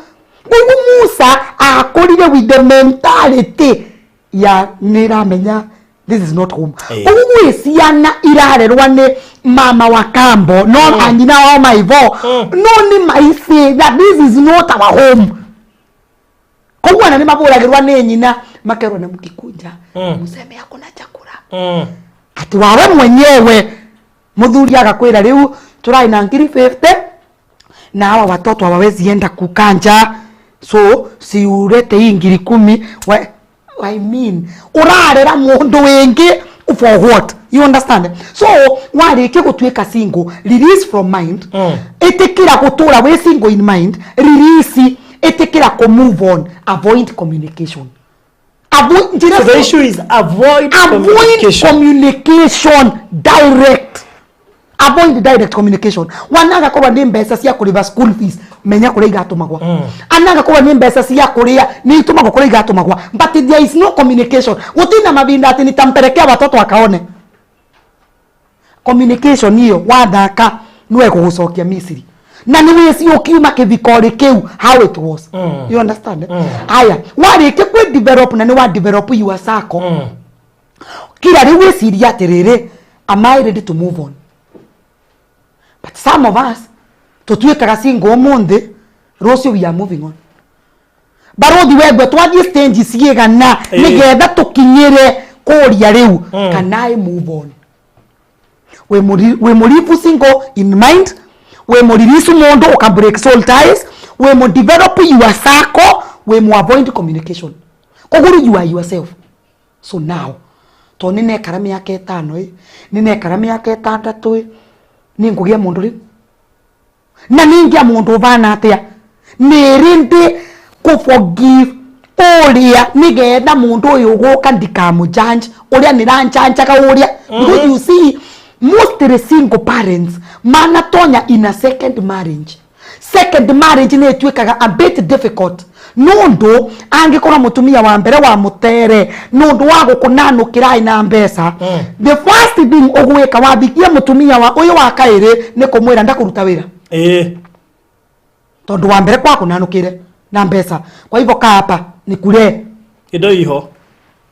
Musa akorire with the mentality ya niramenya this is not home ugu ciana irarerwa ni mama wa kambo no anyina wa maivo no ni maisi that this is not our home kwa na ni maburagirwa ni nyina makerwa na mkikunja museme yako na chakula ati wawe mwenyewe muthuri agakwira riu turai na ngiri 50 na hawa watoto hawawezi enda kukanja so si urete ingiri 10 I mean urarera mundu wengi for what you understand so wale ke gutweka single release from mind etekira gutura we single in mind release etekira ko move on avoid communication so the issue is avoid communication direct avoid direct communication wanaga kwa ndi mbesa cia kuriva school fees menya kure igatumagwa anaga kwa ndi mbesa cia kuria ni itumagwa kure igatumagwa but there is no communication utina mabinda ati nitampelekea watoto wakaone communication hiyo wathaka niwe kugucokia Misiri na niwe si ukiuma kivikore keu how it was you understand aya wari ke ku develop na ni wa develop your circle kila riwe siria atiriri am I ready to move on. But some of us, to tuweka single monde, Rosio, we are moving on. barothi wegwe twathie stage cigana nigetha tukinyire kuria riu kana I move on we murifu single in mind we muririsu mundu uka break soul ties we mo develop your circle we mo avoid communication koguru you are yourself. So now to nine karami yake 5 nine karami yake 6 ningugia mundu ri na ningia mundu bana atia nirinde ku forgive oria nigetha mundu uyu guka ndikamu judge oria niranjanja ka oria because you see most single parents manatonya in a second marriage ne twikaga a bit difficult nundu angikora mutumia wa mbere wa mutere nundu wa gukunano kirai na mbesa the first thing ogweka wabikia mutumia wa uyu wa kaire ni kumwira ndakuruta wira tondu wa mbere kwa kunanukire na mbesa kwa hivyo ka hapa ni kule indo iho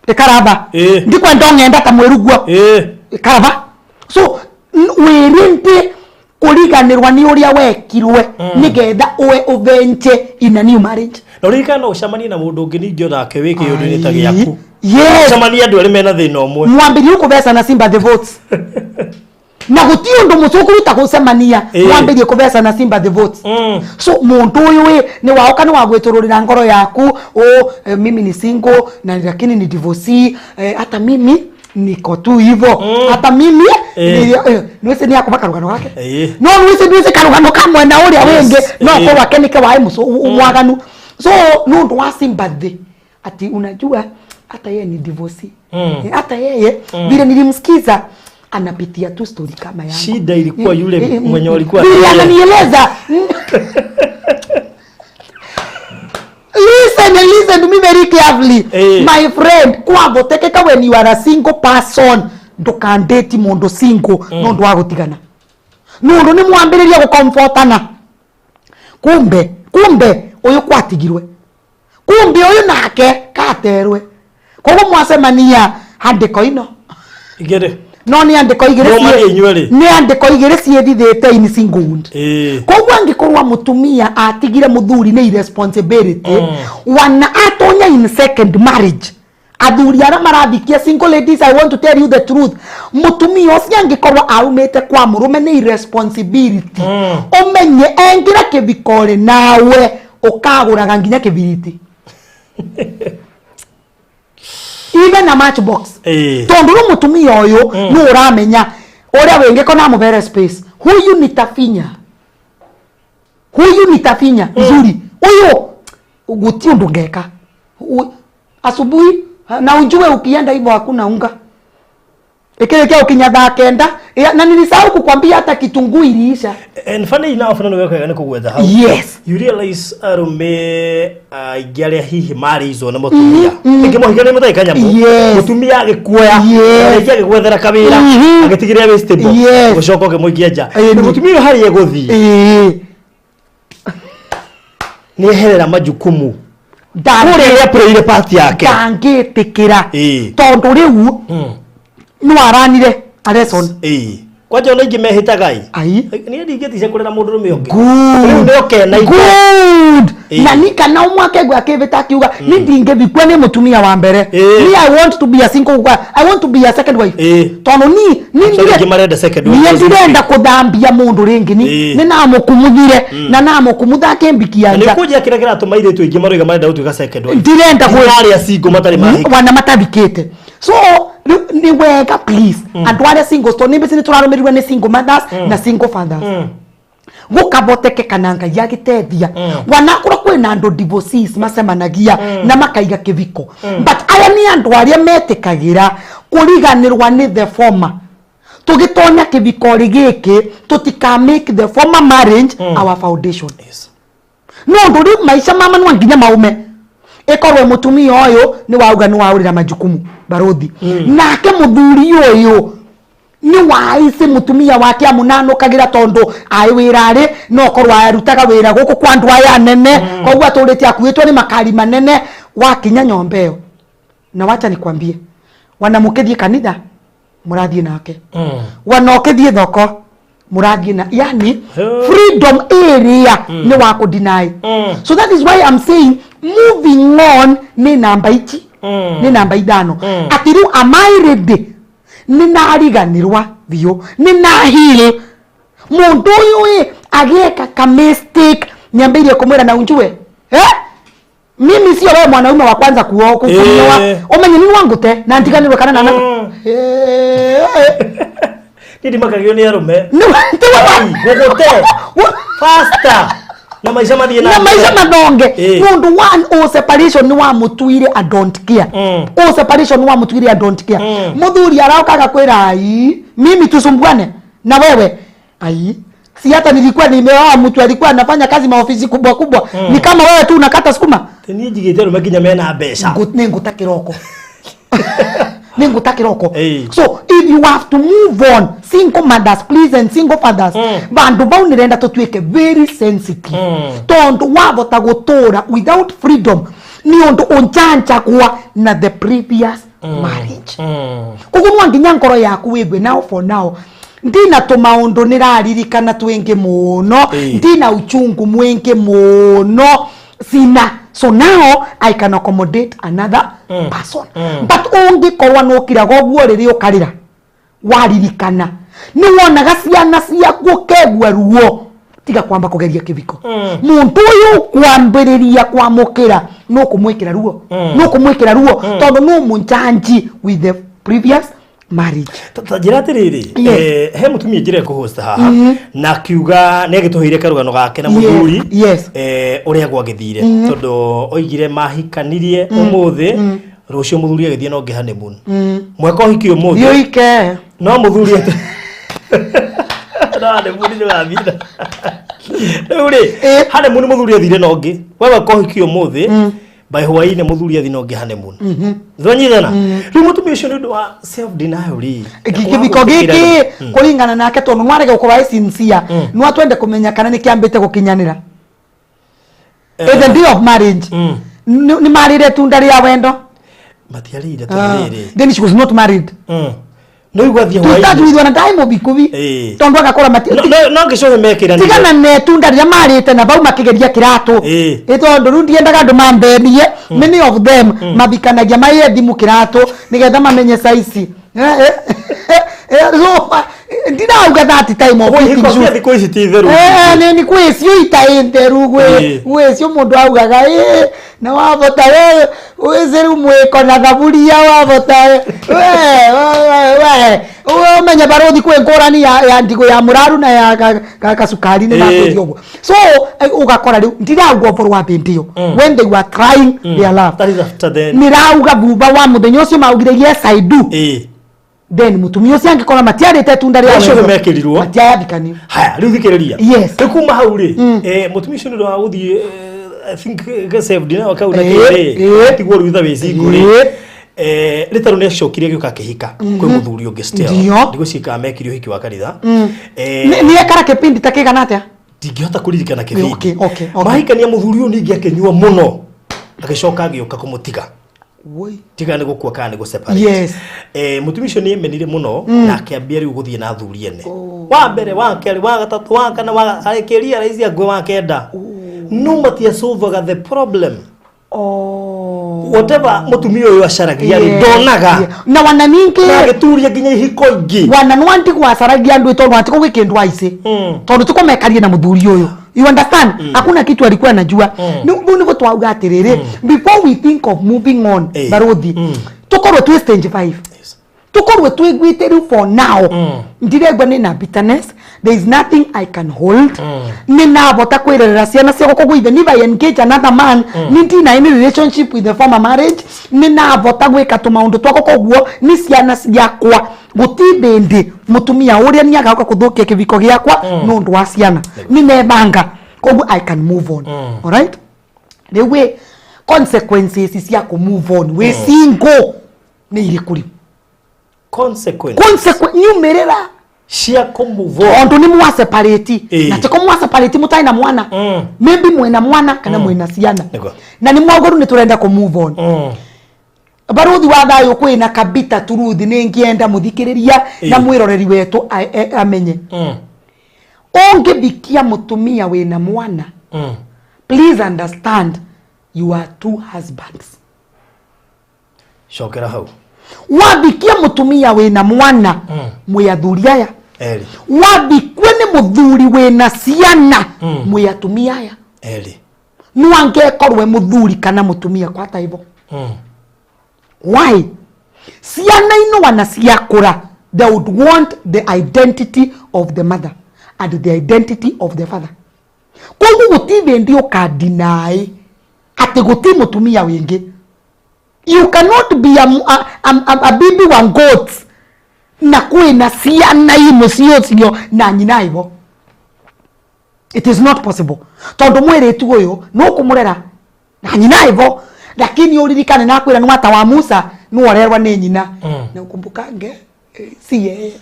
ikaraba ndikwa ndongenda ta mwerugwa ikaraba so wirinde kuriganirwa ni uria wekirwe nigetha uwe uvenche in a new marriage norika no shamani na mundu ngi ningio nake wiki yundu ni ta giaku shamani andu ari mena thina omwe mwambiri uko besa na simba the votes na gutiu ndo mucuku ruta gucemania mwambiri uko besa na simba the votes so mundu uyu ni waoka ni wagwetururira ngoro yaku mimi ni single na lakini ni divorcee hata mimi niko tu hivyo hata mimi niwese ni yako bakarugano wake no niwese karugano kamwe na uria wenge no kwa wake nike wae muso umwaganu so no ndo wa sympathy ati unajua hata yeye ni divorcee hata yeye vile nilimsikiza anapitia tu story kama yangu shida ilikuwa yule mwenye walikuwa ananieleza Listen to me very carefully. My friend, kwa botekeka when you are a single person, don't date mondo single, no ndo agutigana. No ndo ni mwambiriria gukomfortana. Kumbe uyu kwatigirwe. Kumbe uyu nake katerwe. Kogo mwasemania handiko ino. Igere. No ni andiko igere sie. Ni andiko igere sie thithite in single wound. Koguo angikorwa mutumia atigire muthuri ni irresponsibility wana atonya in second marriage. Athuri ara marathikia single ladies, I want to tell you the truth. Mutumia ucio angikorwa aumite kwa murume ni irresponsibility. Umenye engira kibikore nawe ukaguraga nginya kibiriti. Even a matchbox. Tondu mutumia uyu no uramenya uria wenge kona mubere space. Huyu nitafinya nzuri. Uyu gutiu ndungeka. Asubuhi na ujue ukienda hivyo hakuna unga. Ekele ukinyatha kenda na nilisahau kukwambia hata kitunguu iliisha. And funny enough fana weka gani kugwetha how. Yes. You realize arume igale hihi mari izo na mutumia. Ngimuhigane mutai kanyamo. Mutumia agikuoya. Arejia agigwethera kabira. Agitigiria we stable. Gucoka ngimuikia nja. Mutumia hari eguthi. Ni herera majukumu. Ndangire prayer party yake. Ndangitikira. Tondu riu no aranire areson kwaje ona ingimehita gai ni ndigetice kurera mundu rume onge riu ni okena good na nika na umwake gwa keveta kiuga ni ndingethikwa ni mutumia wa mbere ni I want to be a single wife, I want to be a second wife tono ni ngimarenda second wife ni ndirenda kuthambia mundu ringi ni namukumuthire na namukumutha kembikia nja ni kujia kira kira tumaire tu ingimaroiga marenda utuika second wife ndirenda kwari asingo matari mahika wana matathikite so ni wega please andu aria single stone nimbe ni turarumirirwa ni single mothers na single fathers gukaboteke kananga yagitethia wanakura kwina andu divorces masemanagia na makaiga kiviko but aya ni andu aria metikagira kuriganirwa ni the former tugitonya kiviko rigiki tutika make the former marriage our foundation no ndu maisha mama nwa nginya maume ekorwe mutumia oyo ni wauga ni waurira majukumu barothi nake muthuri oyo ni waise mutumia wake amunano kagira tondo ai wirari no korwa arutaga wira guku kwandu aya nene kogwa aturite akuitwo ni makari manene wakinya nyombeo na wacha nikwambie wanamukethie kanitha murathie nake wanokethie thoko murathie na yani freedom area ni wako deny so that is why I'm saying moving on ni namba ichi ni namba idano atiru am I ready ni nariganirwa bio ni nahile mundu uyu ageka ka mistake nyambirie kumwira na unjue mimi sio wewe mwanaume wa kwanza kuoa umenye nini wangu te na ndiganirwe kana na Nidi makagio ni arume gogote faster na maisha madie na maisha madonge mundu one o separation ni wa mutuire I don't care o separation ni wa mutuire I don't care muthuri araukaga kwira ai mimi tusumbuane na wewe ai si hata nilikuwa nimeoa mtu alikuwa anafanya kazi maofisi kubwa kubwa ni kama wewe tu unakata sukuma teni jigete rumekinya mena besha ningutakiroko ningutakiroko so if you have to move on single mothers please and single fathers bandu bau nirenda tutwike very sensitive tondu wabota gutura without freedom ni ondu onchanja kwa na the previous marriage kugunwa nginya ngoro yaku wigwe now for now ndina tumaundu niraririkana twingi muno ndina uchungu mwingi muno sina so now I can accommodate another person but ongi korwa no kirago guo riri ukarira waririkana ni wonaga ciana ciaku kegwa ruo tiga kwamba kugeria kiviko muntu uyu kwambiriria kwamukira no kumwikira ruo no kumwikira ruo tondu no munjanji with the previous marriage tajirate riri he mutumia jire ko host haha na kiuga ne gituhire karugano gake na muthuri uria gwagithire tondu oigire mahikanirie umuthi rucio muthuri agithie no ngihane mun mweko hiki umuthi yoike no muthuri ate na muni ni wathira uri hane mun muthuri athire no ngi wewe ko hiki umuthi by hwaine muthuri athi no ngihane mun thonyithana ri mutumia ucio ndu wa self denial ri kibiko giki kuringana nake tondu nwarege gukora sincere no atwende kumenya kana ni kiambite gukinyanira the day of marriage ni marire tunda ria wendo matiarire tarire then she was not married no igwathia hwaine tutatuithwa na daimo bikubi tondu agakora mati no ngicohe mekira ni tigana ne tunda ria marite na bau makigeria kiratu tondu rundi endaga ndu mambenie many of them mabikanagia maye thimu kiratu nigetha mamenye size ndinauga that time of it ko icititheru ni kwisio itaenderu gwe cio mundu augaga na wabota we zeru mweko na thaburia wabota we umenya barothi kwe ngorani ya ndigo ya muraru na ya kasukari ni nakuthio guo so ugakora riu ndirauga for wa bendio when they were trying their love that is after then nirauga buba wa muthenya ucio maugire yes I do then mutumia ucio angikora matiarite tunda ria wewe mekirirwo matiabikani haya riu thikiriria yes kuma hau ri mutumia ucio ndu wa guthie I think ga save dina wakauna kire tiguo ruitha wicigo ri ritaru ne shokire giuka kihika kwi muthuri ungi still ndigo cika mekirio hiki wa karitha ni ekara kipindi takigana atia ndingihota kuririkana kibindi okay mahikania muthuri uyu ningi akenyua muno agicoka agiuka kumutiga woi tiga ni gukua kana ni guseparate yes mutumia ucio ni emenire muno na akiambia riu guthie na thuri ene wa mbere wa keri wa gatatu wa kana wa arekeria raisi agwe wa kenda no matia solve the problem whatever mutumia uyu acaragia ndonaga na wana ningi na gituria nginya ihiko ingi wana nwanti gwacaragia andu tondu ati kugikindu aici tondu tukomekaria na muthuri uyu you understand hakuna kitu alikuwa anajua ni votu auga atiriri before we think of moving on barothi tukorwe tu stage 5 tukorwe tu igwitiru for now ndiregwa ni na bitterness there is nothing I can hold ni na bota kwirera ciana cia goko gwithe ni by engage another man ni ndina in relationship with the former marriage ni na bota gwika tumaundu twako koguo ni ciana ciakwa gutibindi mutumia uria ni agauka kuthukia kiviko giakwa no ndu wa ciana ni nebanga koguo I can move on all right the way consequences cia ku move on we single ni irikuri consequence nyumerera cia ku move on ondu ni mwa separate na tiko mwa separate mutai na mwana maybe mwena mwana kana mwena ciana na ni mwagoru ni turenda ku move on baruthi wa thayo kwina kabita turuthi ni ngienda muthikiriria na mwiroreri wetu amenye onge bikia mutumia wina mwana please understand you are two husbands. Shokera hau. Wabikia mutumia wena mwana mwiathuria ya. Eli. Wabikwe ni muthuri wena ciana mwiatumia ya. Eli. Nuange korwe muthuri kana mutumia kwa hata hivyo. Why? Ciana ino wana ciakura. They would want the identity of the mother and the identity of the father. Kwa gutibe ndio kadinai ati guti mutumia wingi. You cannot be a baby one goat na kwina ciana imo cio na nyina ivo. It is not possible. Tondu mwiretu uyu no kumurera na nyina ivo, lakini uririkane na kwira nwata wa Musa nuorerwa ni nyina. Na ukumbukange si yeye.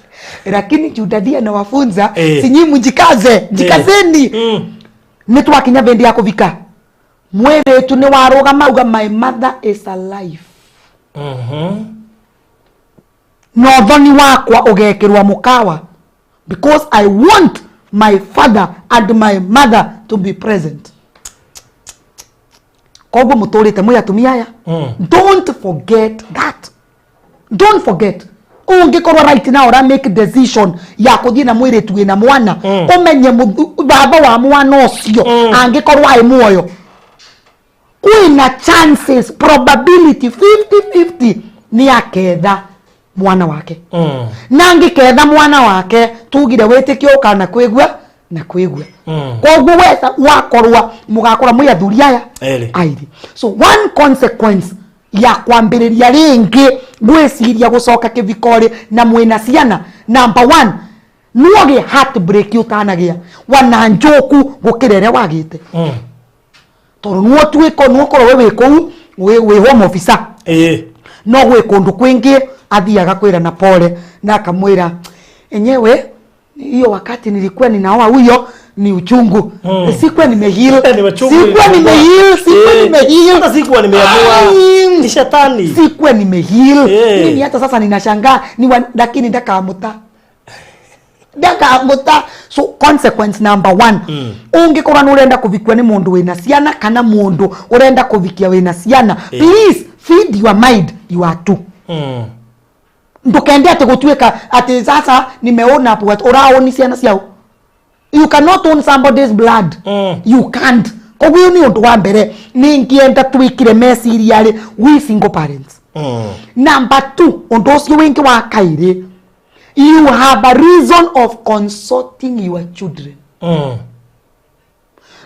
Lakini Judadia na wafunza sinyi mjikaze, jikazeni. Nitwakinya bendi ya kuvika. Mwiretu ni waroga mauga my mother is alive. No thoni wakwa ugekirwa mukawa because I want my father and my mother to be present. Kogo mutorite muyatumia ya. Don't forget that. Don't forget. Ungekorwa right now ra make decision ya kuthie na mwiretu wina mwana umenye baba wa mwana ocio angekorwa ai muoyo. Kuina chances, probability 50-50 ni aketha mwana wake. Nangi ketha mwana wake tugire wetikio kana kwigwa na kwigwa. Koguo wesa wakorwa mugakora muyathuri aya airi. So one consequence ya kwambiriria ringi gwiciria gucoka kivikori na mwina ciana, number 1 nuoge heartbreak utanagia wana njoku gukirere wagite. Toro nuo twiko nuo koro wewe kou we home officer no we kundu kwingi athiaga kwira na pole na akamwira enyewe hiyo wakati nilikuwa ninaoa huyo ni uchungu. Sikuwa nimeheal. Sikuwa nimeheal. Hata sikuwa nimeamua. Ni shetani. Sikuwa nimeheal. Mimi hata sasa ninashangaa lakini ndakamuta. So consequence number 1 ungikora nurenda kuvikwa ni mundu wina ciana kana mundu urenda kuvikia wina ciana, please feed your mind, you are two. Ndukende ati gutweka ati sasa nimeona hapo uraoni ciana ciao. You cannot own somebody's blood. You can't. Koguo ni undu wa mbere ningienda twikire meciria we single parents. Number 2 undu ucio wingi wa kaire, you have a reason of consulting your children.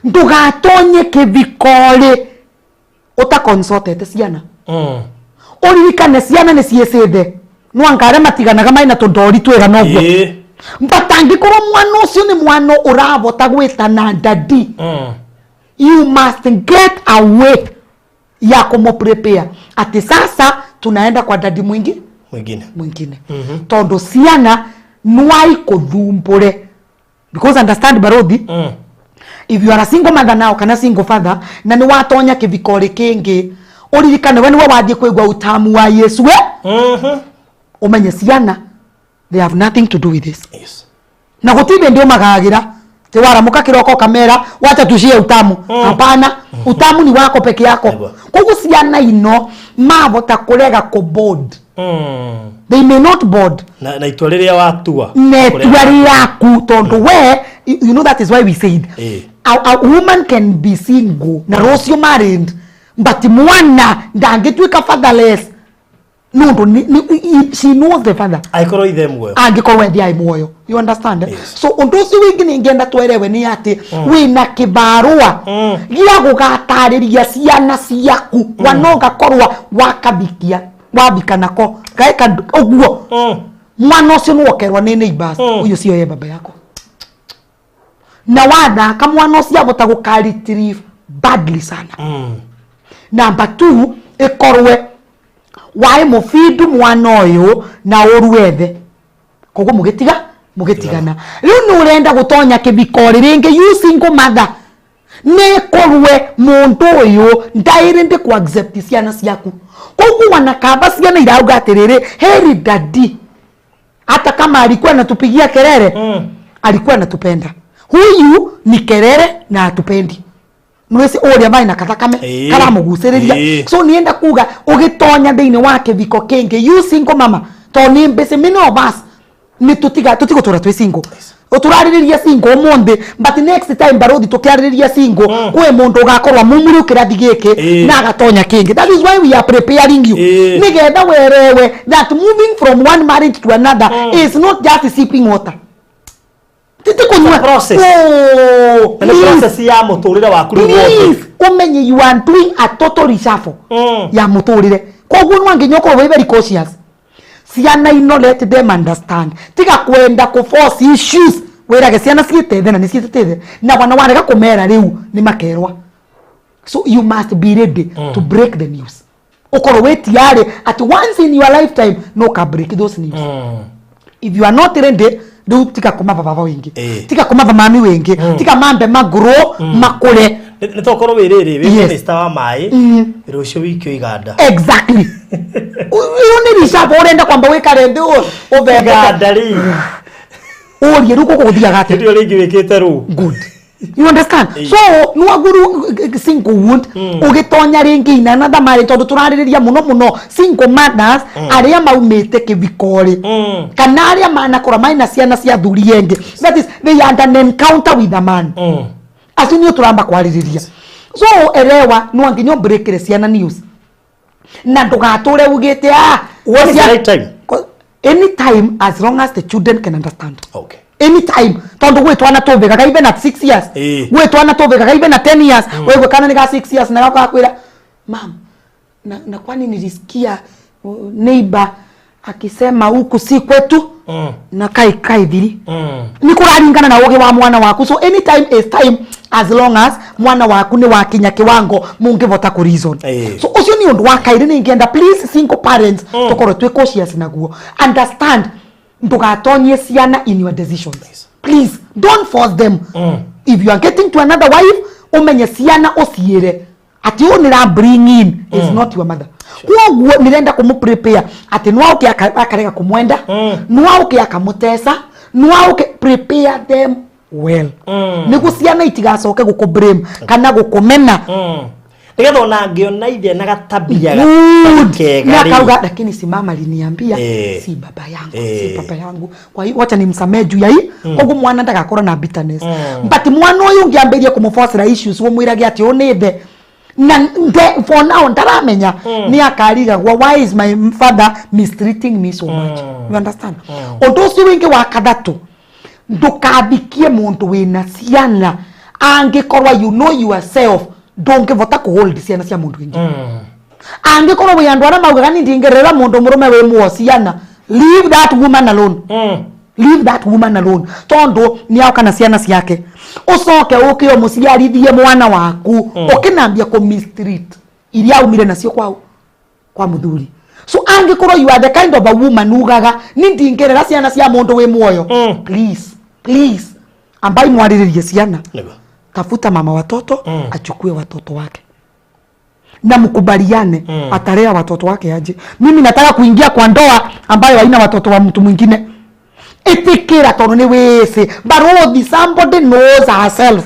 Ndugatonye kivikore uta consultete ciana. Uririkane ciana ni ciecethe nwangare matiganaga maina tondori twega noguo. Mbatangi korwo mwana ucio ni mwana uravota gwita na daddy. You must get away ya kumo prepare ati sasa tunaenda kwa daddy mwingine. Tondo ciana nwai kuthumbure because understand barodi. If you are a single mother now kana single father na ni watonya kivikore kingi uririkane we niwe wathie kwigwa utamu wa Yesu umenye ciana they have nothing to do with this. Yes. Na gutibe ndio magagira te waramuka kiroko kamera wacha tushie utamu. Hapana, utamu ni wako peke yako. Koguo ciana ino mavota kurega ko board. They may not board. Na itwaliria watua. Netwali yaku tondu we you know that is why we said a woman can be single na rosio married but mwana ndangitwika fatherless. No, she knows the father. Aikoro them well. Angikoro ndi ai moyo. You understand? Yes. So undosi wingi ningenda twerewe ni ati wina kibarua gia gugatariria ciana ciaku wanoga korwa wakabikia wabika nako gaika oguo mwana ucio nwokerwa ni neighbors uyu cio ye baba yako na wada kama mwana ucio abota gukaritrieve badly sana. Number 2 ikorwe wae mufidu mwana uyu na uruethe kogo mugitigana riu nurenda gutonya kibikori ringi you single mother ne korwe mundu uyu ndairinde ku accept ciana ciaku kogo wanakaba ciana irauga atiriri heri daddy hata kama alikuwa anatupigia kelele alikuwa anatupenda. Huyu ni kelele na atupendi nwese oria mai na kathakame karamuguciriria so nienda kuga ugitonya thiini wake viko kenge you single mama to ni mbese mino bas ni tutigotura twi single uturaririria single monde but next time barodi tukiaririria single kwe mundu ugakorwa mumuri kirathi giki na agatonya kingi. That is why we are preparing you nigenda werewe that moving from one marriage to another is not just sipping water. Titi kunywa process. Process ya muturire waku wote. Umenye you are doing a total reshuffle ya muturire. Koguo nwanginya ko we very cautious. Ciana ino let them understand. Tiga kwenda ku force issues. Wera ciana ciitete na niciitete na wana warega kumera riu ni makerwa. So you must be ready to break the news. Okoro wetiare at once in your lifetime no ka break those news. If you are not ready, do tika kumava baba wengi. Tika kumava mami wengi. Tika mambe magro makure. Nitokoro wiriri we minister wa mai rucio wikio iganda. Exactly. Uyo ni rishapo urenda kwamba wikare ndi ubega ndari. Orie ruko kuthia gate. Ndio ringi wikite ru. Good. You understand? So nuaguru single wound ugitonya ringi ina na damari tondu turaririria muno single mothers aria maumite kibikori kana aria manakora maina ciana cia thuri yenge. That is they had an encounter with a man. Asunio turamba kwaririria. So erewa nuanginyo break ciana news. Na ndugature ugite what's the right time? Anytime as long as the children can understand. Okay. Anytime tondu gwe twana tobega even at 6 years gwe twana tobega even at 10 years wewe kana ni ga 6 years na gakwira mam na kwani nilisikia neighbor akisema huku si kwetu na kai dhiri ni kuraringana na woge wa mwana waku. So anytime is time as long as mwana waku ni wakinya kiwango mungivota ku reason. So ucio ni undu wakaire ni ngenda please single parents tokoro twe cautious naguo understand ndugatonye ciana in your decisions. Please don't force them. If you are getting to another wife umenye ciana osiere ati unira bring in is not your mother. Kuo nirenda kumu prepare ati nwa uke akarega kumwenda nwa uke akamutesa nwa uke prepare them well. Nigu ciana itigacoke gukublame kana gukumena Ngedo na ngiona ide na gatabia kega kauga lakini si mama aliniambia si baba yangu kwa hiyo acha nimsamee juu ya hii kogu mwana ndagakora na bitterness but mwana uyu ngiamberia kumforce issues wo mwirage ati onethe na for now ndaramenya ni akariga why is my father mistreating me so much. You understand? Ondo si wingi wa kathatu ndukabikie muntu wina ciana angikorwa you know yourself don't give vota ku hold ciana cia mundu wingi angikorwa we andwara maugaga ni ndingerera mundu murume we muociana leave that woman alone. Leave that woman alone. Tondo ni aukana ciana ciake ucoke ukio muciarithie mwana waku ukinambia ku mistreat iria umire nacio kwa muthuri. So angikorwa you are the kind of a woman ugaga ni ndingerera ciana cia mundu we muoyo please ambai mwariririe ciana tafuta mama watoto achukue watoto wake na mkubaliane atalea watoto wake aje. Mimi nataka kuingia kwa ndoa ambayo haina watoto wa mtu mwingine. Etikira tono ni wese barodi somebody knows herself.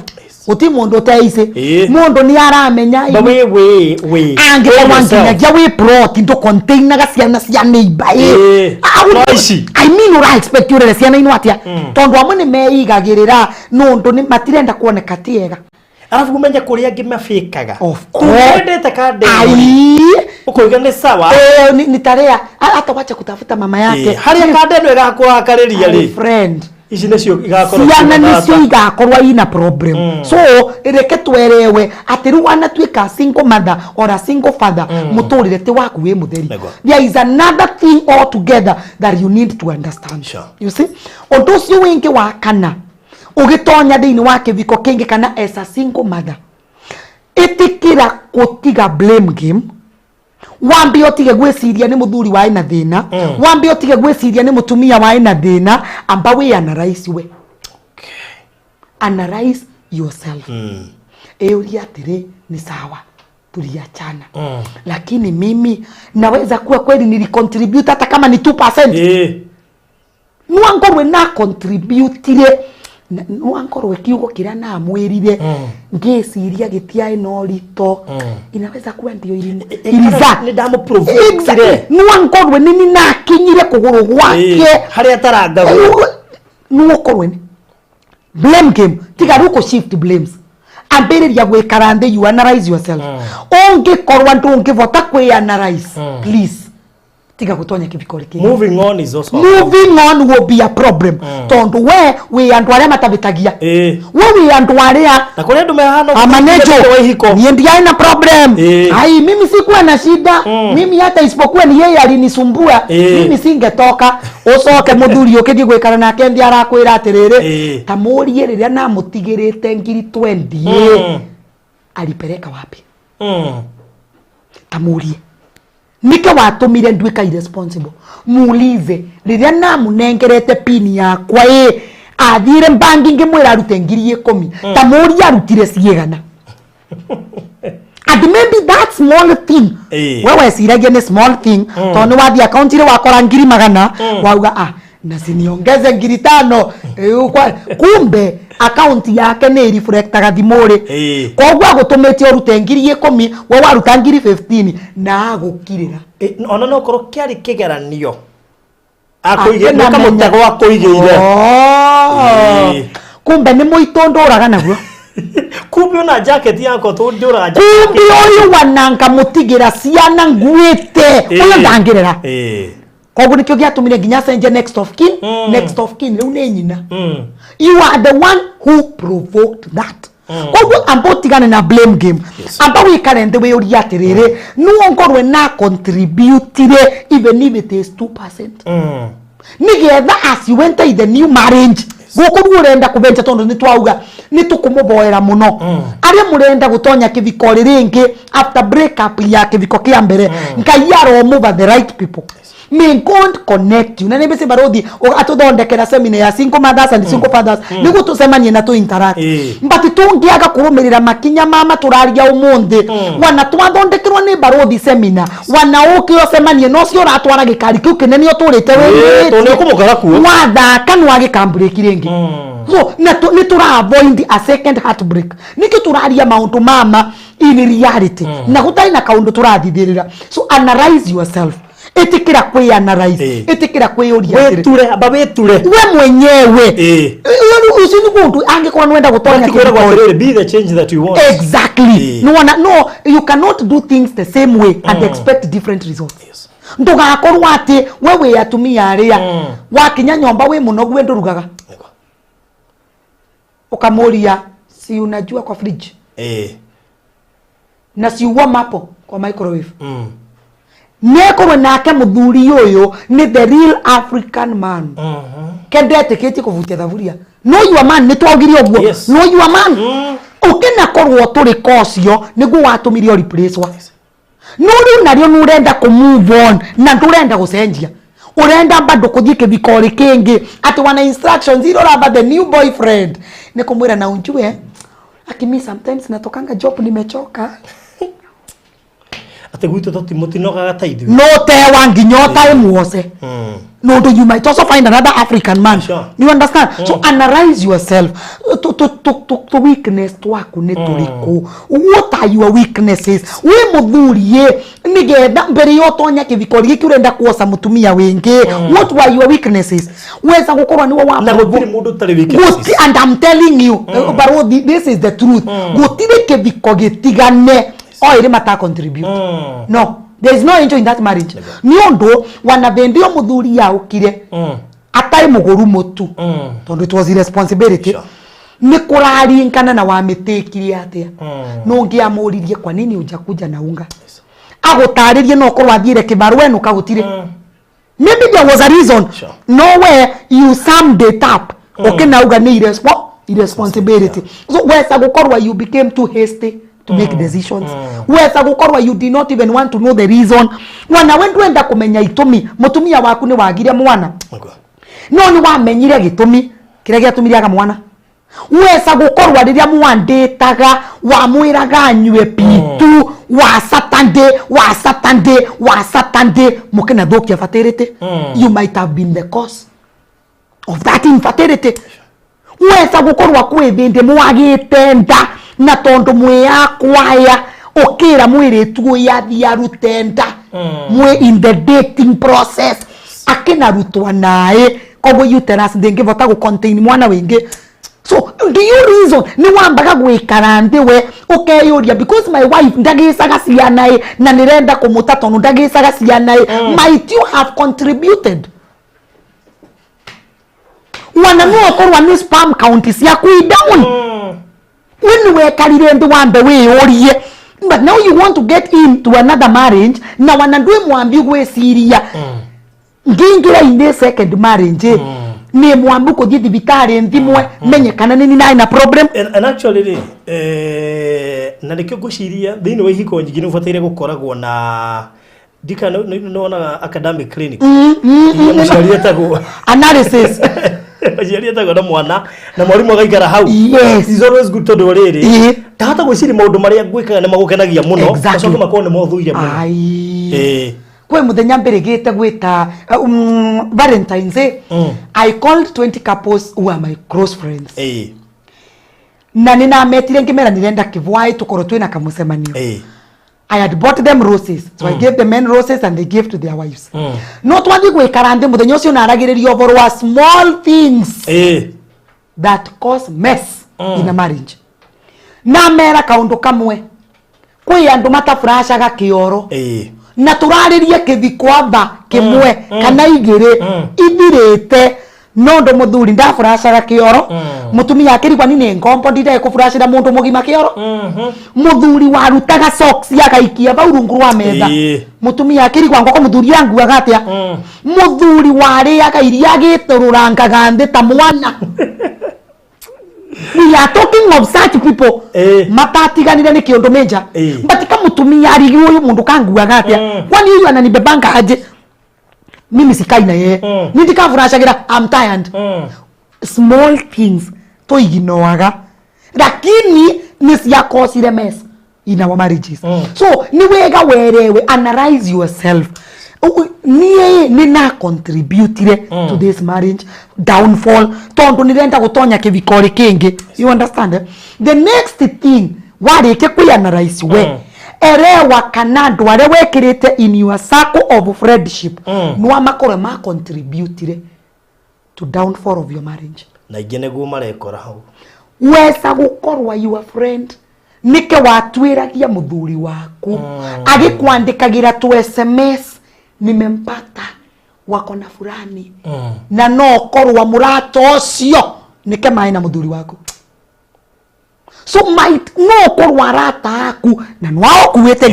Uti mondo taise mondo ni aramenya we ange wanginya jawe pro into container ga ciana cia neighbor I mean what I expect you ciana ino atia tondo amwe ni meigagirira nondo ni matirenda kuoneka tiega alafu kumenya kuria ngimafikaga of course kade ukoiga ni sawa ni tarea hata wacha kutafuta mama yake haria kade ndo igakwa kariria ri friend ici nicio igakorwo ciana nicio igakorwo ina problem. So ireke twerewe ati ru wana twika single mother or a single father muturire ti waku we mutheri. There is another thing altogether that you need to understand. You see undu cio wingi wa kana ugitonya thiini wake viko kingi kana as a single mother itikira kutiga blame game. Wambi otige gwiciria ni muthuri wa ina thina wambi otige gwiciria ni mutumia wa ina thina amba we analyze we analyze yourself. Euria atiri ni sawa tuliachana lakini mimi naweza kuwa kweli nilicontribute hata kama ni 2%. Nuangorwe na contribute no ankorwe kiugo kira na amwirire ngeciria gitiae no rito inaweza kuwa ndio iliza ni damu provoke no ankorwe nini na kinyire kuguru gwake hari ataranga no ankorwe blame game tiga ruko shift blames ambiriria gwikarande you analyze yourself onge korwa ndungi vota kwi analyze please tiga gutonya kibikore kingi moving on is also moving on will be a problem tondu we andu aria matabitagia we andu aria na kule ndume hano amanejo ni ndia ina problem ai mimi sikuwa na shida mimi hata isipokuwa ni yeye alinisumbua mimi singetoka usoke muthuri ukithie gwikara nake ndia arakwira atiriri tamurie riria na mutigirite ngiri 20 alipeleka wapi tamurie Nika watumire ndwika irresponsible. Muulize riria namunengerete pini yakwa athire bangi ngimwira arute ngiri 10 tamuri arutire ciegana. And maybe that small thing wewe siragia ni small thing to ni wathi account ile wakora ngiri 100 wauga na siniongeze ngiri 5 kumbe account yake ni reflectaga thimuri kogwa gutumetie urute ngiri 10 we waruta ngiri 15 na agukirira ona no koro kiari kigeranio akuigena kamutago akuigeire kumbe ni muitondo uraga naguo kumbe ona jacket yako to nduraga kumbe oyu wananga mutigira ciana nguite oyo ndangirira kogwa nikyo giatumire nginya senje next of kin riu ni nyina you are the one who provoked that kogwa ambotigane na blame game amba wikare nde we uri atiriri nuongorwe na contribute even if it is 2% nigetha as you enter the new marriage goko urenda kubenja tondo ni twauga ni tukumuboera muno aria murenda gutonya kiviko ringi after break up ya kiviko kia mbere ngai aromova the right people. May God connect you. Na nebe barodi atuthondekera seminar ya single mothers and single fathers nigo tusemanie na tu interact mbati tungiaga kurumirira makinya mama turaria umundi wana twathondekerwa ni barodi seminar wana ukio semanie no cio ratwara gikari kiu kinene oturite we to ne kumukara kuo watha kanwa gikambreak ringi so ni tura avoid a second heartbreak niki turaria maundu mama in reality na gutai na kaundu turathithirira so analyze yourself etikira kwe analyze etikira kwe uria weture aba weture we mwenyewe usini kuntu angekuwa nwenda gutonya kwa be the change that you want exactly no you cannot do things the same way and expect different results ndugakorwa ati wewe yatumia aria wakinya nyomba we muno gwe ndurugaga ukamuria si unajua kwa fridge na si warm up kwa microwave Neko nake muthuri uyu ni the real African man. Kendete kiti kuvutia thavuria. No you a man ni twaugirie oguo. No you a man. Ukina korwo turi kosio niguo watumirio replace wa. No ri nario nurenda ku move on na ndurenda gucenjia. Urenda bado kuthie kibikori kingi ati wana instructions zero about the new boyfriend. Nikumwira na unjue akimi sometimes natokanga job nimechoka. Ate guito toti mutinoga gataidu no te wangi nyota emuose no do you might also find another African man you understand so analyze yourself to weakness twaku ni turiko what are your weaknesses we muthurie nigetha mbere yotonya kivikori giki urenda kuosa mutumia wingi what were your weaknesses weza gukorwa niwe wa na gutiri mundu tari weaknesses and I'm telling you but this is the truth gutire kiviko gitigane ili mata contribute no there is no angel in that marriage niondo wanabendio muthuri ya ukire atai muguru mutu tondo it was responsibility ni kurarinkana na wametekiri atia no ngiamuririe kwa nini ujakuja na unga agutaririe no korwa athire kibarwe no kagutire maybe there was a reason nowhere you summed it up okay na uga ni irresponsibility so wesa gukorwa you became too hasty to make decisions wesa gukorwa you did not even want to know the reason wana wendwenda kumenya itumi mutumia waku ni wagiria mwana no ni wamenyire gitumi kire giatumiria mwana wesa gukorwa riria mwandetaga wa mwiraga nywe pitu wa Saturday mukena thokia fertility you might have been the cause of that infertility wesa gukorwa kwithinde mwagitenda na tondu mwiyakwaya okira mwiritu yathia rutenda mwe in the dating process akina rutwa nae kogo uterus ndingivota gu contain mwana wingi. So do you reason ni wambaga gwikara ndiwe ukeyuria because my wife ndagisaga ciana na nirenda kumuta tondu ndagisaga ciana might you have contributed wana no korwa ni spam count cia kui down when we karire ndi wambe we orie but now you want to get into another marriage na wana ndwe mwambi gweciria ngingira in the second marriage ni mwambi ko thii thibitari nthimwe menyekana nini na problem and actually na nikyo guciria thini wa ihiko nyingine ufatire gukoragwo na dika no academic clinic muciarietagwo analysis muciarietagwo na mwana na mwarimu agaikara hau. Yes, is always good to do riri tahata gwiciri maundu maria gwikaga ni magukenagia muno exactly. makone ni mothuire muno kwe muthenya mbere gite gwita Valentine's Day I called 20 couples who are my close friends na nina metire ngimera nirenda kivwai tukoro twina kamusemanio I had bought them roses so I gave the men roses and they gave to their wives no twathi gwikara ndi muthenya ucio naragiririo over wa small things that cause mess in a marriage na mera kaundu kamwe kwi andu matafurashaga kioro na turaririe kithikwamba kimwe kana igire ithirite no ndo muthuri ndafurashaga kioro mutumia akirigwa nini ngombo ndire kufurashira mundu mugima kioro muthuri warutaga socks yakaikia bau rungu rwa metha mutumia akirigwa ngoko muthuri yangu agatia muthuri wari akairia agitururangaga nthi ta mwana. We are talking of such people matatiganire ni kiondo meja but kamutumia arigi uyu mundu kangua gatia kwani uyu ananibebanga aje mimi sikai na yeye nindikavurashagira I'm tired small things to ignoraga lakini nisiyakosire mess in our marriages so ni wega werewe analyze yourself ni na contribute to this marriage downfall tondu nirenda gutonya kivikori kingi you understand the next thing warike kuanalyze we erewa kana ndware wekirite in your circle of friendship no makore ma contribute to downfall of your marriage na igene gu marekora hau wesa gukorwa your friend nike watwiragia muthuri waku agikwandikagira tu SMS nimempata wako na fulani na no korwa murato ocio nike maina muthuri wako so might no korwa rata aku na nwao kuwete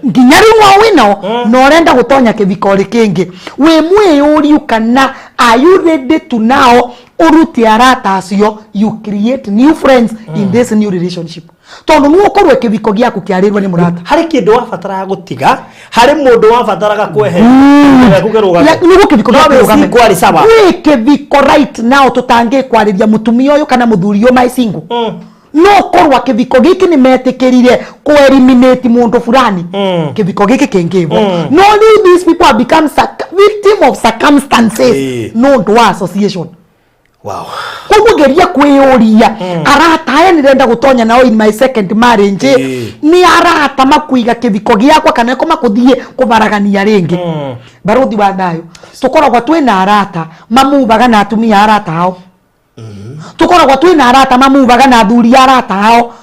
nginyari wa wino no renda gutonya kivikori kingi we mwiyuri kana are you ready to now uruti arata acio you create new friends in this new relationship tondu nuo korwe kiviko giaku kiarirwa ni murata hari kindu wafatara gutiga hari mundu wafataraga kwehe kugeruga ni kiviko no kwari sawa we kiviko right now tutange kwariria mutumia uyu kana muthuri yo mai single no korwa kiviko giki ni metikirire ku eliminate mundu fulani kiviko giki kengevo no these people have become victim of circumstances no do association. Wow. Kugeria kwiyuria arata aya nirenda gutonya nao in my second marriage ni arata makuiga kiviko giakwa kana ko makuthie kubaragania ringi baruthi wa thayo tukoragwa twina arata mamubaga na atumia arata hao tukoragwa twina arata mamubaga na athuri arata hao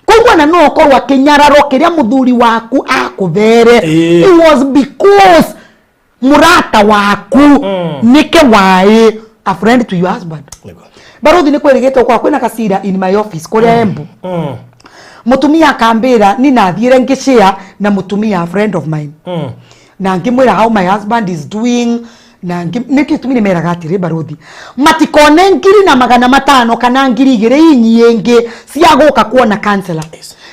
koguo na no korwa kinyararo kiria muthuri waku akuvere it was because murata waku nike wae a friend to your husband. Baruthi ni kwirigite kwa kwina kasira in my office kuri Embu. Mutumia akambira ni nathire ngishare na mutumia a friend of mine. Na ngimwira how my husband is doing na nikitumire meraga atire baruthi. Matikone ngiri na magana matano kana ngiri igire inyingi cia guka kuona counselor.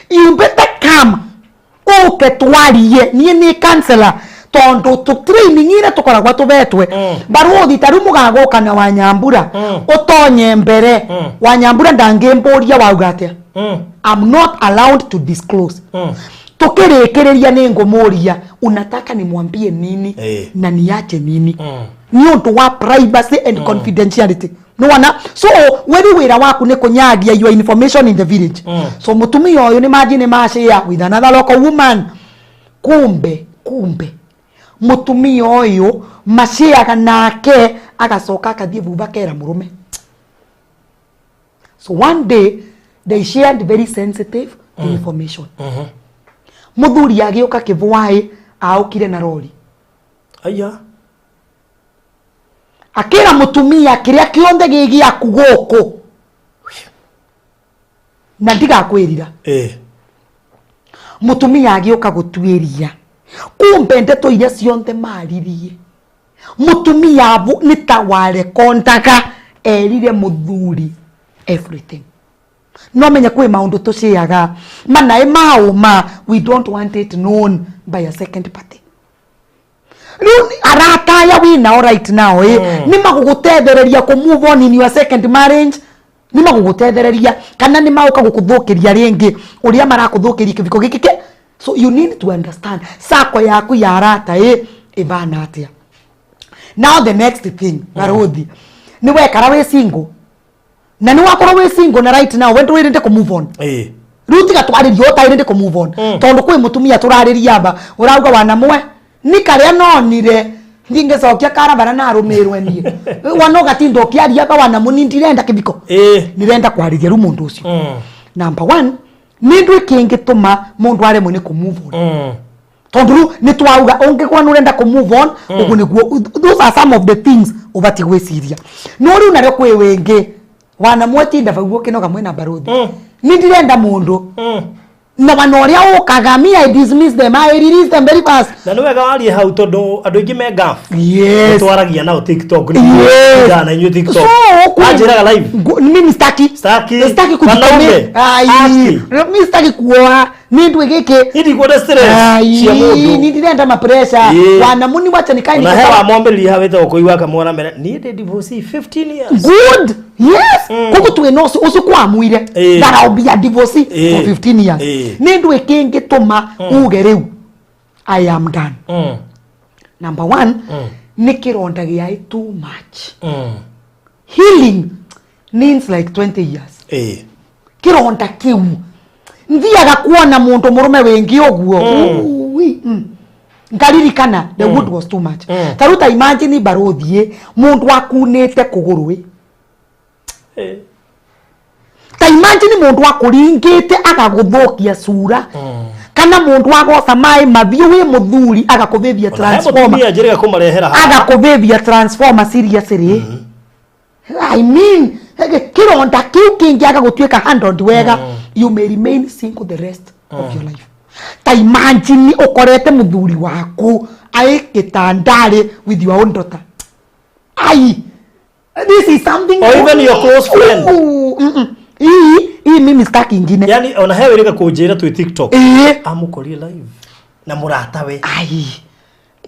You better come. Uke twarie ni counselor. Tondu tu training ire tukoragwa tubetwe baruthi taru mugagoka na Wanyambura utonye mbere Wanyambura ndangimburia waugatia I'm not allowed to disclose tukirikireria ni ngumuria unataka nimwambie nini na niache nini ni undu wa privacy and confidentiality no wana so wewe wira waku ne kunyagia your information in the village so mutumia oyo ni maji ni mashare with another local woman kumbe mutumia oyo mashare nake agacoka akathie buba kera murume. So one day they shared very sensitive information. Muthuri agioka kivwai aukire na rori. Aya. Akira mutumia kiria kionde gigia kugoko. Na ndiga kwirira. Mutumia agioka gutwiria. Kumbe ndeto iria cionte maririe. Mutumia avu nitawale kontaga erire muthuri everything. No menya kwe maundu toshiaga mana mauma we don't want it known by a second party. Luni arata ya we now right now nima gugutethereria ku move on in your second marriage, nima gugutethereria kana nima uka gukuthukiria ringi uria marakuthukiria kiviko gikike. So you need to understand sako yaku ya arata ibana atia. Now the next thing Barodi ni wekara we single na ni wakora we single na right now when do we need to move on ruti gatwaririo utairinde ko move on tondu kwi mutumia turariria aba urauga wanamwe ni karia nonire ndingecokia karabara na rumirwe nie wanoga tindo kiaria ba wanamu nindirenda kibiko nirenda kwariria ru mundu ucio. Number 1 nindwe kingituma mundu aremwe ni ko move on tondu ni twauga ungikwa nurenda ko move on ugu niguo those are some of the things ubati gwiciria no riu nario kwi wingi wana mwatinda vaguo kinoga mwena Barodi nindirenda mundu na wanoria ukagamia I dismiss them I release them very fast na niwe gawali hau tondu andu ingi me gaf twaragia nao TikTok ni na inyo TikTok ajira live mimi staki kujikomea mimi staki kuoa nindwe geke ndi kwa stress cia mundu nindirenda ma pressure wana muni wacha nikai na hewa mombeli hawete okoiwa kamwana mere ni divorce 15 years good yes kuko tu enoso usukwa muire that I'll be a divorce for 15 years nindwe kingi tuma ugereu I am done. Number 1 nikironda giai too much healing needs like 20 years kironda kiu ndiaga kuona mundu murume wengi oguo ngaririkana the wood was too much taruta imagine Barodi mundu akunete kuguru ta imagine mundu akuringite agaguthokia sura kana mundu agoca mai mathio wi muthuri agakuvivia transformer seriously I mean kironda kiu kingi agagutweka handled wega you may remain single the rest of your life. Ta imagine ukorete muthuri waku aikitandare with your own daughter. This is something or even your close friend. Hii mimi staki ingine. Yani ona hewe rika kujira tu TikTok. Amukorie live. Na murata we.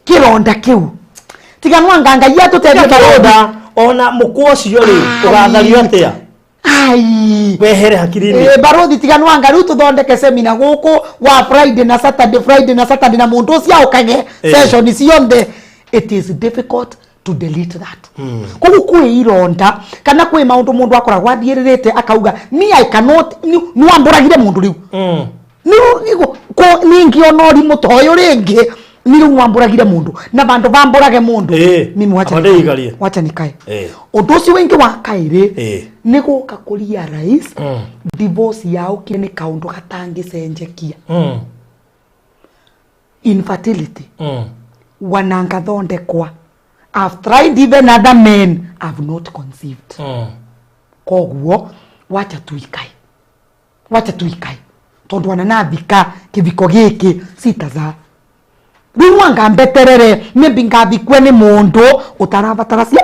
Kironda kiu. Tiganwa nganga yetu tebia Baroda. Ona mukwoci yori ugathario atia. Wehere hakirini Barodi tiganwa ngaru tuthondeke seminar guku wa Friday na Saturday na mundu cia ukage session cionthe. It is difficult to delete that. Kugu kwi ironda kana kwi maundu mundu akoragwa athieririte akauga me I cannot no amburagire mundu riu ni ngionori mutoyo ringi ni riu amburagire mundu na bandu bamburage mundu mimi wacha nikae undu ucio wingi wa kairi ni guka kuria rais divorce yao kile ni kaundu gatangi senjekia infertility wananga thonde kwa I've tried even other men have not conceived koguo wacha tuikai tondu wananathika kiviko giki sitaza Biwanga mbeterere maybe ngathikwe ni mundu utarabatara cia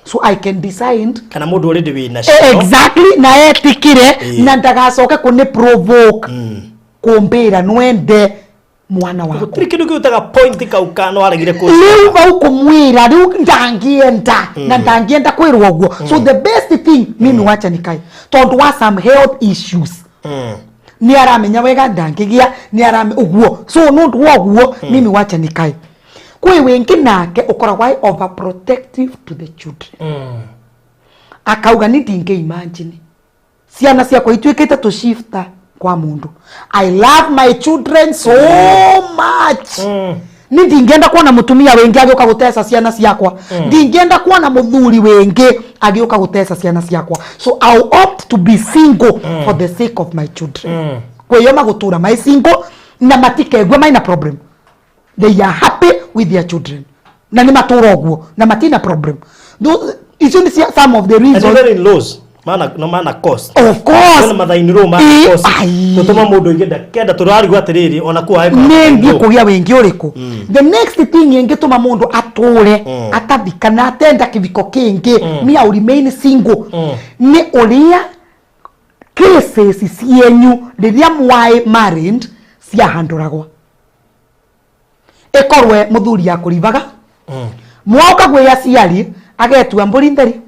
so I can decide kana mundu already we na exactly na etikire na ndagacoke kuni provoke kumbira nwende mwana wako trikidu kiutaga point kaukano aragire ku liu bau kumwira liu ndangienda na ndangienda kwirwo guo so the best thing mimi wacha nikai tondu wa some health issues ni aramenya wega ndangigia ni arame uguo so nundu woguo mimi wacha nikai kwi wingi nake ukoragwa overprotective to the children akauga ni ndinge imagine ciana ciakwa ituikite to shifter kwa mundu. I love my children so much. Ni ndingenda kuona mutumia wengi agioka gutesa ciana ciakwa. Ndingenda kuona muthuri wengi agioka gutesa ciana ciakwa. So I'll opt to be single for the sake of my children. Kweyoma gutura my single na matikegwe maina problem. They are happy with their children. Na ni matura oguo na matina problem. Those isn't some of the reasons. And even in laws. Mana cost. Of course. Ona mathainiro ma cost. Tutoma mundu igenda kenda turari gwatiriri ona ku aiko. Nengi kugia wengi uriku. The next thing ingituma mundu ature atathikana atenda kiviko kingi me I remain single. Ni uria cases cienyu riria mwai married cia handuragwa. Ekorwe muthuri yakurivaga. Mwoka gwe ya ciari agetua mburi nderi.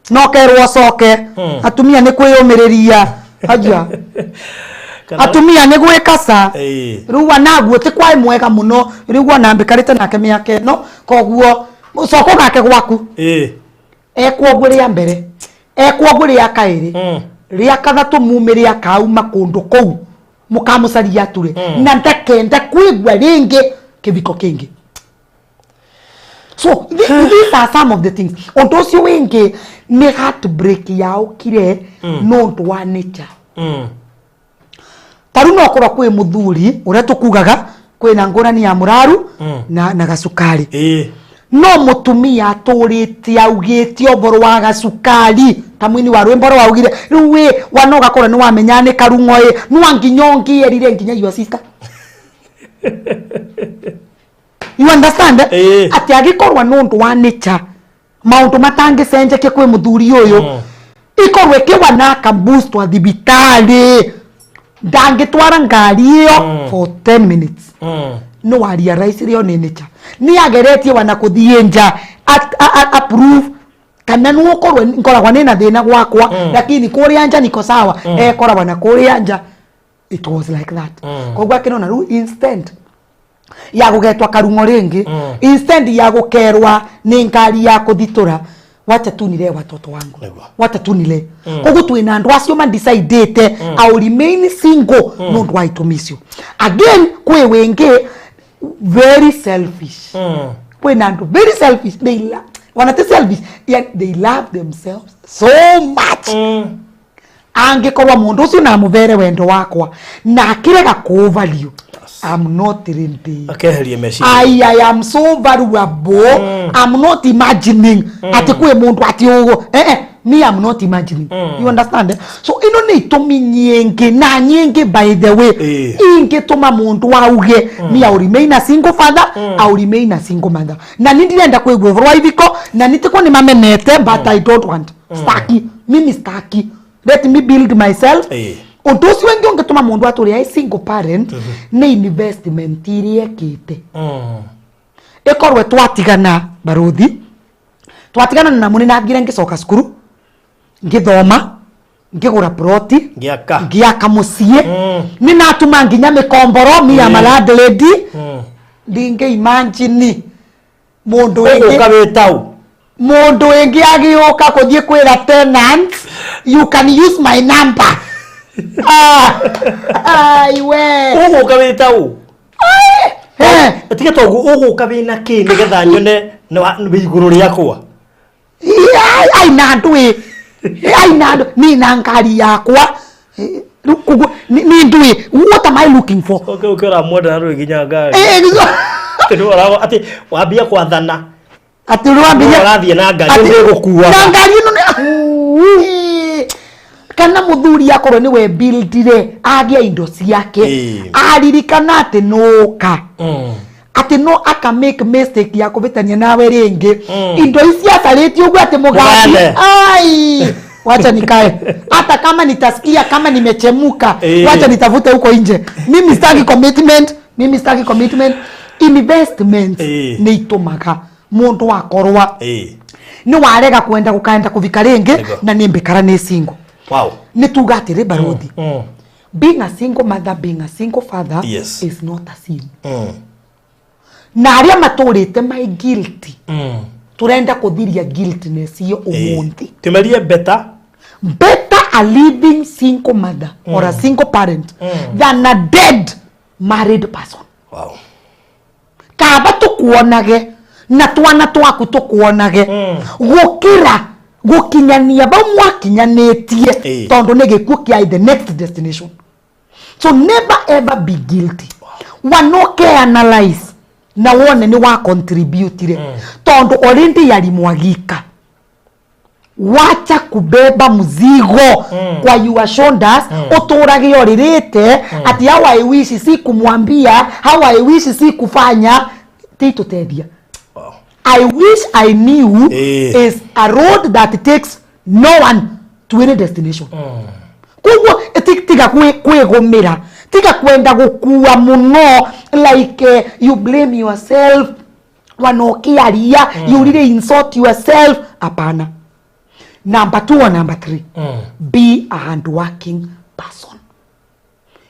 No kerwo soke atumia ni kwiyumiriria haja atumia ni gwikasa riu wanaguo ti kwai mwega muno riu wanambikarite nake miake no koguo soko gake gwaku ekwo gwiria mbere ekwo gwiria kairi ria kathatu mumiria kauma kundu kou mukamucaria ature na ndakenda kwigwa ringi kiviko kingi. So these are some of the things. Ondocio wengi ni heartbreak yao kire no wa nature. Taru no korwa kwe muthuri uria tukugaga kwina ngurani ya muraru na gacukari. No mutumia aturite augite oboro wa gacukari tamwini wa rwemboro waugire ruwe wanoga kora ni wamenya ni karungoe nwanginyongi erire nginya your sister. You understand? Ati agikorwa nundu wa nature maundu matangi senjeke kwe muthuri uyu ikorwe kiwa naka boost wa thibitari ndangitwara ngari iyo for 10 minutes. No waria raisi rio ni nature ni ageretie wana kuthie nja approve kana no korwe nkoragwa nina thina gwakwa lakini kuria nja niko sawa koragwa na kuria nja. It was like that. Kogwa kinona ru instant ya gugetwa karungo ringi instead ya gukerwa ni ngari ya kuthitura wacha tunile watoto wangu wacha tunile kogu twina andu acio man decidete I remain single no do I to miss you again kwe wengi very selfish kwina andu very selfish wanate selfish they love themselves so much angekorwa mundu ucio na muvere wendo wakwa na kirega ku value. I'm not ready. I am so valuable. I'm not imagining. Ati kwe mundu ati ogo. Me I'm not imagining. You understand? So ino ni tomi nyenge na nyenge by the way. Inge toma mundu wa uge. Me I remain a single father. I remain a single mother. Na nindi nenda kwe gwevrwa hiviko. Na nitiko ni mamemete but I don't want. Staki. Mimi staki. Let me build myself. Ondosi wengi ongetuma mundu aturi ai single parent ni investment irie kite. Ekorwe twatigana baruthi. Twatigana na Namu na ngira ngicoka cukuru. Ngithoma, ngigura ploti, ngiaka mucie. Ni natuma nginya mikomboro mi ya malad lady. Ndinge imagine mundu wengi ukabetau. Mundu wengi agioka kuthie kwira tenants, you can use my number. Iwe ugu kabita u atiga togu ugu kabina ki nigetha nyone ni iguru riakwa ai nandu ni nankari yakwa ni ndui what am I looking for? Okay ukira mwoda na rwe ginya ngari tinu wala ati wabia kwa thana ati wabia rathie na ngari ngikuwa na ngari no kana muthuri akorwo ni we buildire agia indo ciake aririkana ati noka ati no aka make mistake ya kubitania nawe ringi indo ici asaretio gwa ati mugati ai wacha nikae hata kama nitasikia kama nimechemuka wacha nitafute huko nje mimi sitaki commitment investment ni itumaga mundu akorwa ni warega kwenda gukaenda kuvika ringi na nimbikara ni single. Wow. Nitugatire baruthi. Being a single mother, being a single father is not a sin. Na aria maturite my guilty. turenda kuthiria guiltness iyo umundi tumerie better a living single mother or a single parent than a dead married person. Wow. Kaba tukuonage na twana twaku tukuonage gukira gukinyania ba mwakinyanetie tondu ne gikuo kia the next destination. So never ever be guilty. Wanoke analyze na wone ni wa contribute tondu already yali mwagika. Wacha kubeba mzigo kwa your shoulders uturage yoririte ati how I wish si kumwambia, how I wish si kufanya tito tedia. Wow. I wish I knew is a road that takes no one to any destination. Kugo tiga kwegomera tiga kwenda gukua muno like you blame yourself wanokiaria you really insult yourself apana. Number 2 or number 3 be a hardworking person.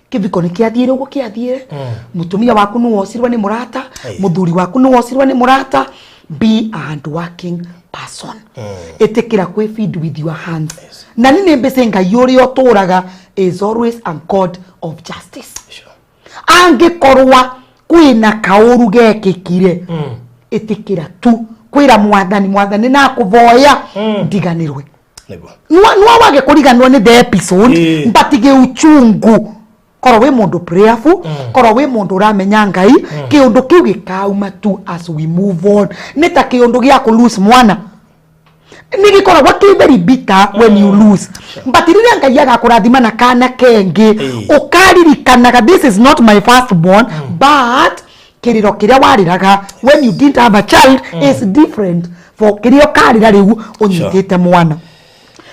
Kiviko ni kiathire ugo kiathire mutumia waku nu wosirwa ni murata muthuri waku nu wosirwa ni murata. Be a hardworking person. Etekira kwe feed with your hands. Na nini mbese ngai uri oturaga is always a God of justice. Angikorwa kwina kauru gekikire etekira tu kwira mwathani na kuvoya ndiganirwe. Nwa wage kuriganwa ni the episode mbatige uchungu. Koro we mundu prayerful, koro we mundu ramenya ngai, kiundu kiu gikauma tu as we move on. Neta kiundu gia ku lose mwana. Nigi koro what very bitter when you lose. But iriria ngai agakurathima na kana kenge, ukaririkanaga this is not my firstborn, but kiriro kiria wariraga when you didn't have a child is different for kirio karira riu unyitete mwana.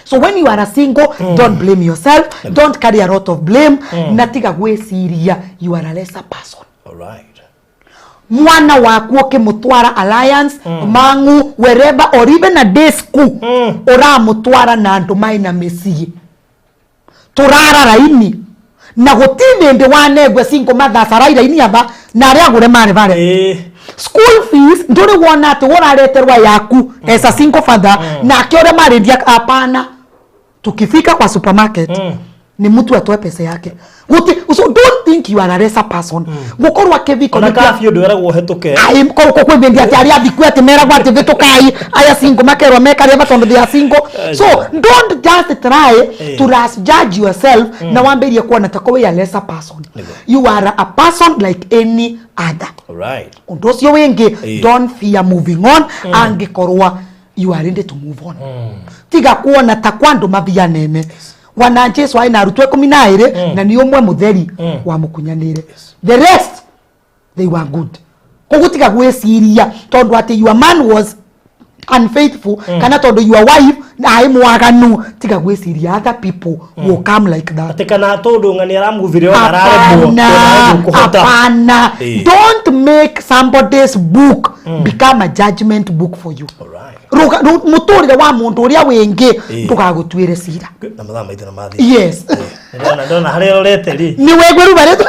So when you are a single, don't blame yourself. Don't carry a lot of blame. Natiga gweciria you are a lesser person. All right. Mwana waku ukimutwara alliance, mangu, wherever or even a day school, uramutwara na andu maina mesiye. Turara raini. Na gutime ndi wanegwe single mothers araira ini aba na aria gure mare vale. School fees nduri wona ati worareterwa yaku as a single father na kiore marendia apana. Tukifika kwa supermarket ni mtu atoe pesa yake. So don't think you are a lesser person. Gukorwa keviko na kafio ndwera guhetoke. Ai ko kwebendia ati ari athiku ati mera gwati vitokai aya single makerwa mekaria batondo they are single. So don't just try to judge yourself na wamberie kuona tako we a lesser person. You are a person like any other. All right. Ndosio wenge don't fear moving on angikorwa you are ready to move on. Tiga kuona takwando mavia nene. Wana Jesu aina arutwe 12 na ni umwe mutheri wa mukunyanire. The rest they were good. Kugutiga gweciria tondu ati your man was unfaithful kana tondu your wife na imwaganu tiga gweciria other people will come like that. Atekana tondu ngani aramuvire ona ararebo apana. Don't make somebody's book become a judgment book for you. All right. Muturire wa mundu uria wingi tukagutwire cira na mathama itana mathi. Yes. Ndona harero reteri ni wegweru baretu.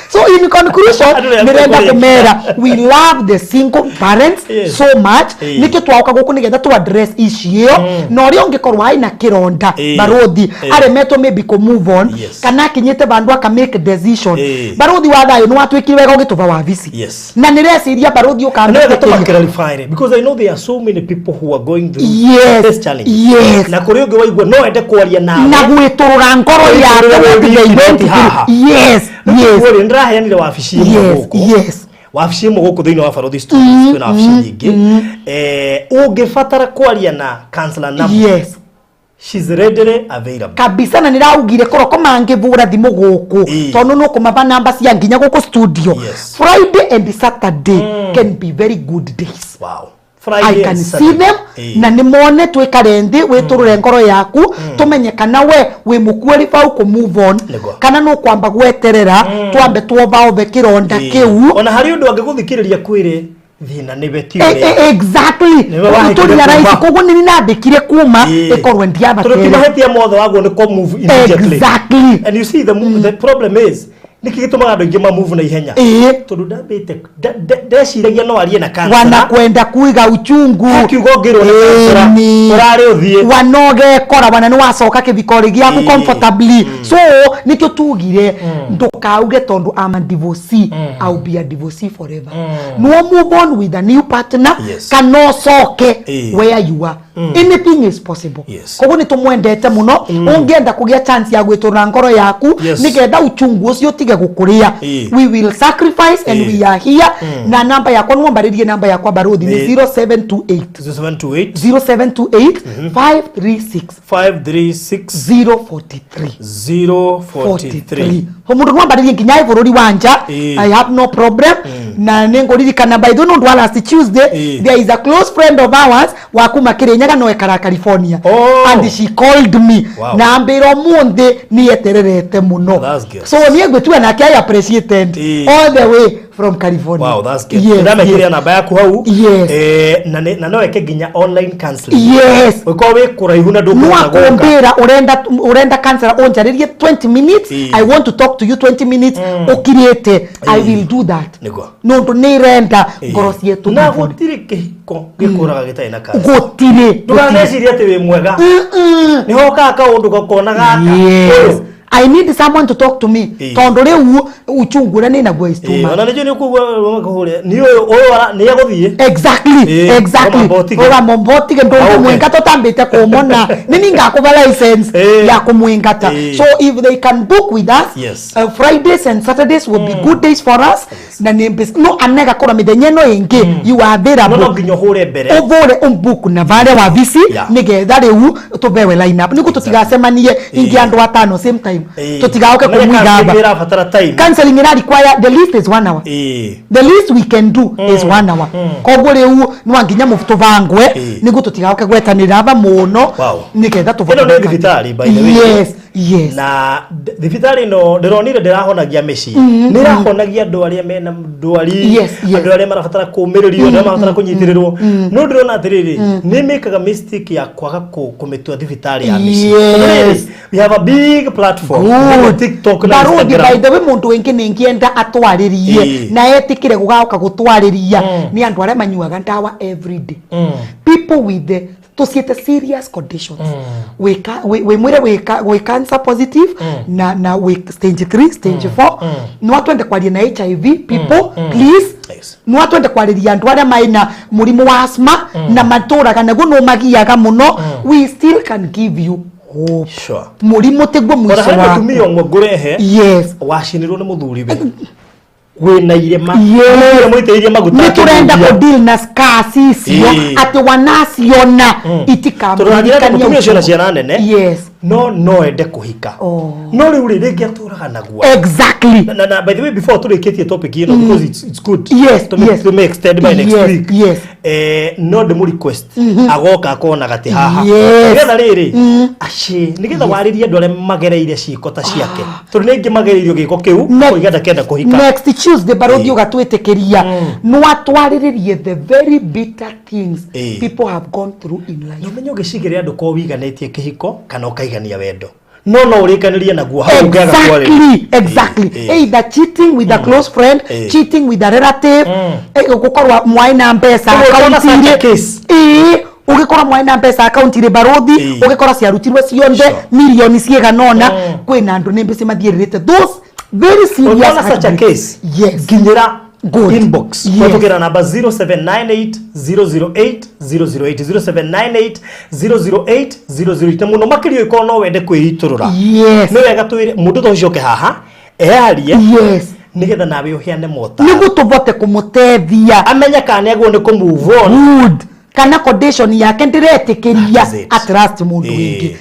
So in conclusion mirenda kumera we love the single parents so much niki twauka guku nigetha to address issue no ri ongikorwa aina kironda barothi aremeto maybe ko move on kana kinyete bandu aka make decision barothi wa thayo no atwikire wega ugituva wa visi na nireciria barothi ukamenya to clarify because I know there are so many people who are going through this challenge. Na kuri ungi waigua no ende kwaria nawe na gwiturura ngoro yake. Yes. Wewe ndraheanire wabici muguku. Yes. Wabici muguku thiini wa Barothi Studios kwina wabici nyingi. Ungifatara kwaria na Counsellor Namu. Yes. She's readily available. Kabisa na niraugire koroko mangivura thimu guku. Tondu no kumaba namba cia nginya guku studio. Friday and Saturday can be very good days. Wow. I can see them na nimone twikare nthi witurure ngoro yaku tumenye kana we mukweli fa ku move on kana no kwamba gweterera twambe twova ove kironda kiu ona hari undu angiguthikiriria kwire thina ni betio exactly tuli ya rais kogo ni nandikire kuma ikorwe ndiaba tuli kibahetia mothe wago ni ko move immediately exactly and you see the problem is niki gituma andu ingi ma move na ihenya tondu ndambite ndeciragia no arie na cancer wanakwenda kuiga uchungu kiugo ngirwo na cancer urari uthie wanoge kora wana ni wacoka kithikori giaku comfortably so nikio tugire ndukauge tondu ama divorcee I'll be a divorcee forever no move on with a new partner kano soke where you are anything is possible koguo ni tumwendete muno ungienda kugia chance ya gwitura ngoro yaku nigenda uchungu ucio tige gukuria we will sacrifice and we are here na namba yakwa no mbaririe namba yakwa baruthi ni 0728 043 mundu no mbaririe nginya bururi wanja I have no problem na nengoririkana by the way last Tuesday there is a close friend of ours wa kuma Kirinyaga no ekara California and she called me na ambiro munde ni etererete muno so ni egwetu na kia appreciated all the way from California. Wow, that's good. Yes, yes. Namba yaku hau na no eke ginya online counseling. Yes. Uko we kuraihu na ndugu na goka urenda counselor onjaririe 20 minutes I want to talk to you 20 minutes ukiriete I will do that. No ndo ni renda ngorosie tu na gutire kihiko gikuraga gitai na cancer gutire nduganeciria ati we mwega ni hoka ka undu gakona gaka I need someone to talk to me. Tondo riu uchungura ni na gwa istuma. Ona nijo ni kugwa ngahore. Ni oyo ni yaguthie. Exactly. Ora momboti ke ndo mwenga to tambite ko mona. Nini ngakubwa license ya kumwengata. So if they can book with us, Fridays and Saturdays will be good days for us. Na no anega kora midenyeno ingi you are available. No nginyo hore mbere. Ovore book na vale wa visi nigetha riu tubewe line up. Niko tutigasemanie ingi andu atano same time. Totigaoke kumwigaba counseling ina require the least is 1 hour the least we can do is 1 hour koguo riu nwanginya mufuto vangwe nigu totigaoke gwetanira ba muno niketha tuvona ino ni thibitari by the way yes na thibitari no ndironire ndirahonagia mici ndirahonagia andu aria mena ndwari andu aria marabatara kumiririo andu marabatara kunyitirirwo no ndirona atiriri ni mekaga mistake ya kwaga kumitua thibitari ya mici we have a big platform TikTok na Instagram by the way mundu wengi ningienda atwaririe na etikire gugaoka gutwariria ni andu aria manyuaga ndawa every day people with the tosiete serious conditions we mwire we cancer positive na we stage 3 stage 4 no atwende kwaria na HIV people please no atwende kwariria andu aria maina murimu wa asthma na maturaga naguo no magiaga muno we still can give you hope murimu tegwo mwisho wa tumio ngorehe washinirwo ni muthuri we na irema mwitirie maguta niturenda ko deal na scarcity ati wanasiona itikambirikania tumio ciona ciana nene no ende kuhika no riu ringi aturaga naguo exactly na by the way before turikitie topic ino because it's good to make extend by next week no de mu request agoka akona gati haha getha riri aci nigetha waririe andu aria magereire ciiko ta ciake turi ningi magereirio giko kiu kuigenda kenda kuhika next Tuesday barothi ugatwitikiria no atwariririe the very bitter things people have gone through in life no menyo gicigire andu ko wiganetie kihiko kana ukaigania wendo no urikanirie naguo hau ngaga kwari exactly either cheating with a close friend cheating with a relative gukorwa mwaina mpesa ugikora mwaina mpesa account ire barothi ugikora ciarutirwe cionde milioni cieganona kwina andu ni mbese mathieririte those very serious such a case ginyira inbox watokera namba 0798 008 008 0798 008 muno makirio iko no wende kwihiturura no wega twire mundu to coke haha earie nigetha nawe uhiane mota nigu tuvote kumutethia amenya kana ego ni kumove on good kana condition yake ndiretikiria atrust mundu wingi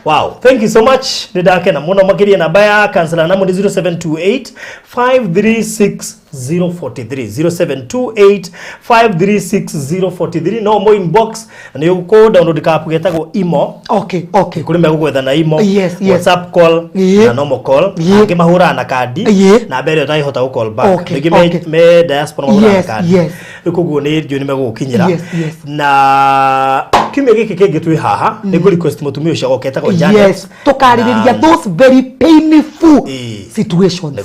Wow, thank you so much. Nidake na muno makiria namba ya Counsellor Namu 0728 536 0728536043 no mo inbox na yuko download ka getagwo imo kuri me gugwetha na imo WhatsApp call na normal call ngimahura na kadi na mbere ta ihota call back me diaspora mahura na kadi ikuguo ni juni me gukinyira na kimwe giki kenge twi haha ni go request mutumia ucio goketagwo Janet tukaririria those very painful situations.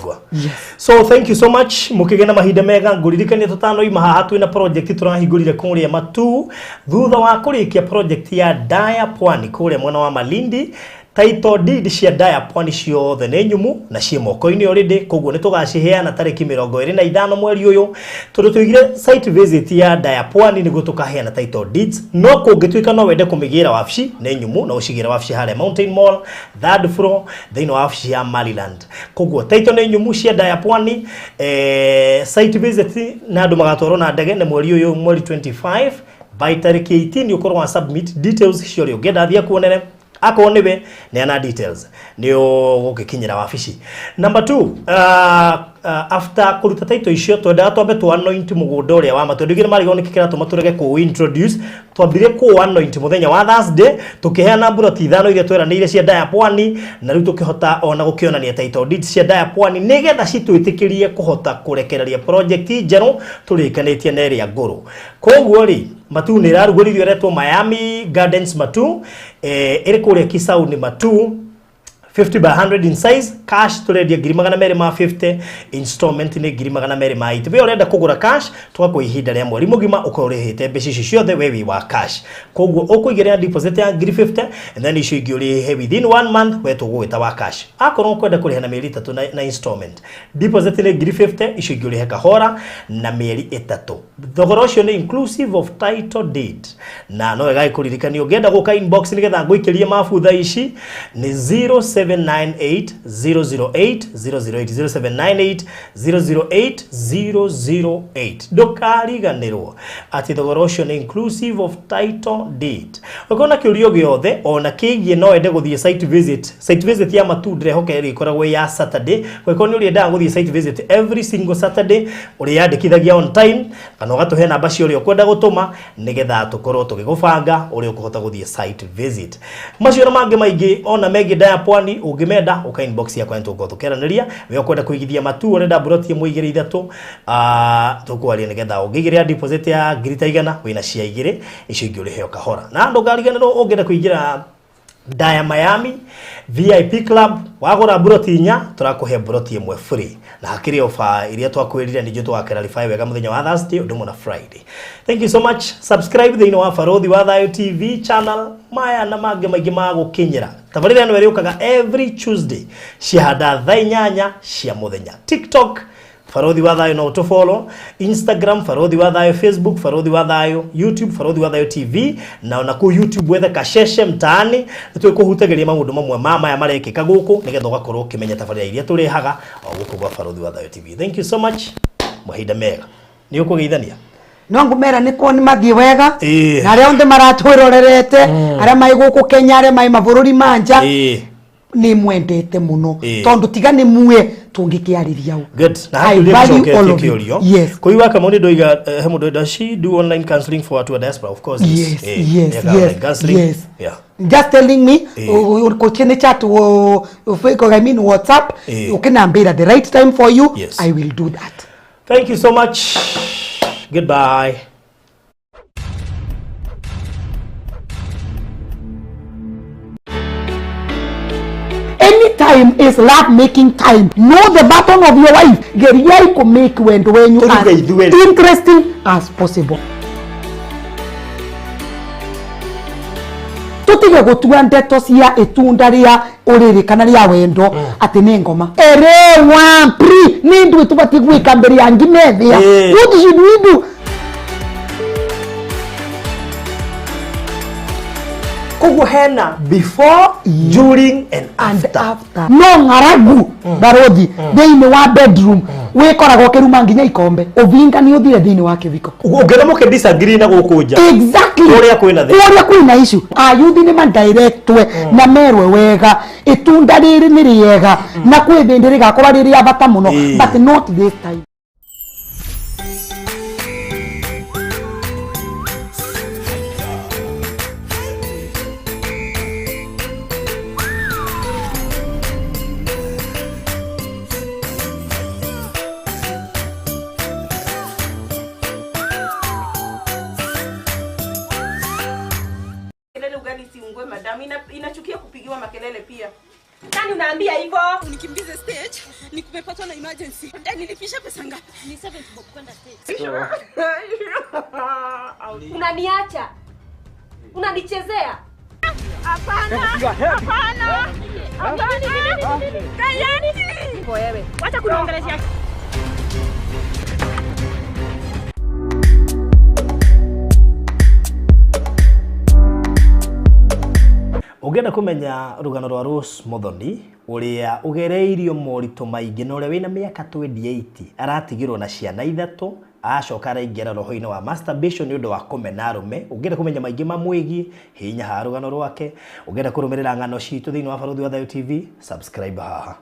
So thank you so much mukigena mahinda mega nguririkanie tutano ima haha twina project turahingurire kuria matu thutha wa kurikia project ya Daya Pwani kuria mwana wa Malindi. Title deed cia Daya Pwani ciothe nĩ nyumu na cie moko-inĩ already koguo nĩ tugaciheana tarĩki 25 mweri ũyũ tondũ tuigire site visit ya Daya Pwani nĩguo tukaheana title deeds no kũngĩtuĩka no wende kũmĩgĩra wabici nĩ nyumu na ũcigĩra wabici harĩa Mountain Mall 3rd floor thĩinĩ wa wabici ya Maryland koguo title nĩ nyumu cia Daya Pwani site visit na andũ magatwarwo na ndege nĩ mweri ũyũ mweri 25 by tarĩki 18 ũkorwo wa submit details ciothe ũngĩenda thia kuonere ako niwe neana details nio gukikinyira wabici. Number 2 after kuruta title icio twenda twambe tu anoint mugunda uria wa matwendigire marigo nikikira tumaturege ku introduce twambire ku anoint muthenya wa Thursday tukiheana buroti ithano iria tweranire cia Daya Pwani na riu tukihota ona gukionania title deeds cia Daya Pwani nigetha citwitikirie kuhota kurekereria project njeru turikanitie na ria nguru koguo ri matu ni raruguririo retwo Miami Gardens matu iri kuria Kisauni matu 50 by 100 in size cash turedia 250 installment ni 280 we urenda kugura cash twako ihinda rya mweri mugima ukorehete mbeca ici ciothe wewe wa cash koguo ukuigerea deposit ya 350 and then icio ingi uri within 1 month we tugwita wa cash akorwo kwenda kuriha na mieri 3 na installment deposit ni 350 icio ingi uri kahora na mieri 3 thogora ucio ni inclusive of title deed na no wega ikuririkania ungenda guka inbox nigetha nguikirie mabutha ici ni 0798008008 ndukariganirwo ati thogora ucio ni inclusive of title deed ukona kiurio giothe ona kigie no ende guthie site visit ya matu ndrehoke ikoragwo ya Saturday kwekoni uri enda guthie site visit every single Saturday uri yandikithagia on time kana ugatuhe namba cio uri ukwenda gutuma nigetha tukorwo tugigubanga uri ukuhota guthie site visit macio na mangi maingi ona megi Daya Pwani ungimenda uka inbox ya kwenda tugotukeraniria we ukwenda kuigithia matu urenda buroti muigire ithatu tukwaria nigetha ungigiria deposit ya 100 wina cia igire icio ingi uri heo kahora na ndugariganirwo ungenda kuigira Daya Miami VIP Club wagura buroti nya turakuhe buroti imwe free na hakiri ofa iria twakwirira ni joto wakeralify wega muthenya wa Thursday ndumo na Friday. Thank you so much. Subscribe the wa Farodhi wa Thayo TV channel maya na mage magi magukinyira tabarira no veriukaga every Tuesday shihada thainyanya cia muthenya TikTok Farodhi wa Thayo no to follow Instagram Farodhi wa Thayo Facebook Farodhi wa Thayo YouTube Farodhi wa Thayo TV na ona ku YouTube wethe kasheshe mtaani twikuhutageria maundu mamwe mama ya marekeka guku nigetha ugakorwo ukimenya tabarira iria turihaga guku gwa Farodhi wa Thayo TV. Thank you so much. Mahinda mega ni ukugeithania no ngumera niko ni mathie wega na ria onde maratwirorerete aria mai guku Kenya aria mai mabururi manja ni mwendete muno tondu tiga ni muwe tungikiariria u good na hapo kiurio kwa hiyo kama ni doiga hemudo does she do online counseling for to a diaspora of course yes yeah just telling me ko chene chat wo fake I mean WhatsApp ukinambira the right time for you I will do that. Thank you so much. Goodbye. Anytime is love making time. Know the button of your wife. Get ready to make when you are interesting as possible. Tutige gutua ndeto cia itunda ria uriri kana ria wendo ati ni ngoma ere wa pri ni ndu tubati gwika mbere ya ngimethia what should we do kugu hena before during and after no ngaragu barodhi deine wa bedroom we koragwo kiruma nginya ikombe uvinga ni uthire thini wa kiviko ungena muke disagree na gukuja exactly uria kwina issue ayuthi ni man directwe na merwe wega itunda riri ni riega na kwithindiri gakora riri abata muno but not this time. isiungue madam. Inachukia kupigiwa makelele pia. Nani unaambia hivyo? Unikimbize stage, nikumepatwa na emergency. Nilipisha pesa ngapi? Ni 7 bob kwenda stage. Unaniacha? Unanichezea? Hapana. Hapana. Kayani. Wewe, wacha kuniongelesha. Ugenda kumenya rugano rwa Rose Muthoni uria ugereirio morito maingi no uria wina miaka 28 aratigirwo na ciana ithatu acoka araingera roho-ini wa masturbation ni undu wa kumena arume. Ugenda kumenya maingi mamwigi hinya ha rugano rwake. Ugenda kurumirira ng'ano citu thiini wa Baruthi wa Thayo TV, subscribe haha.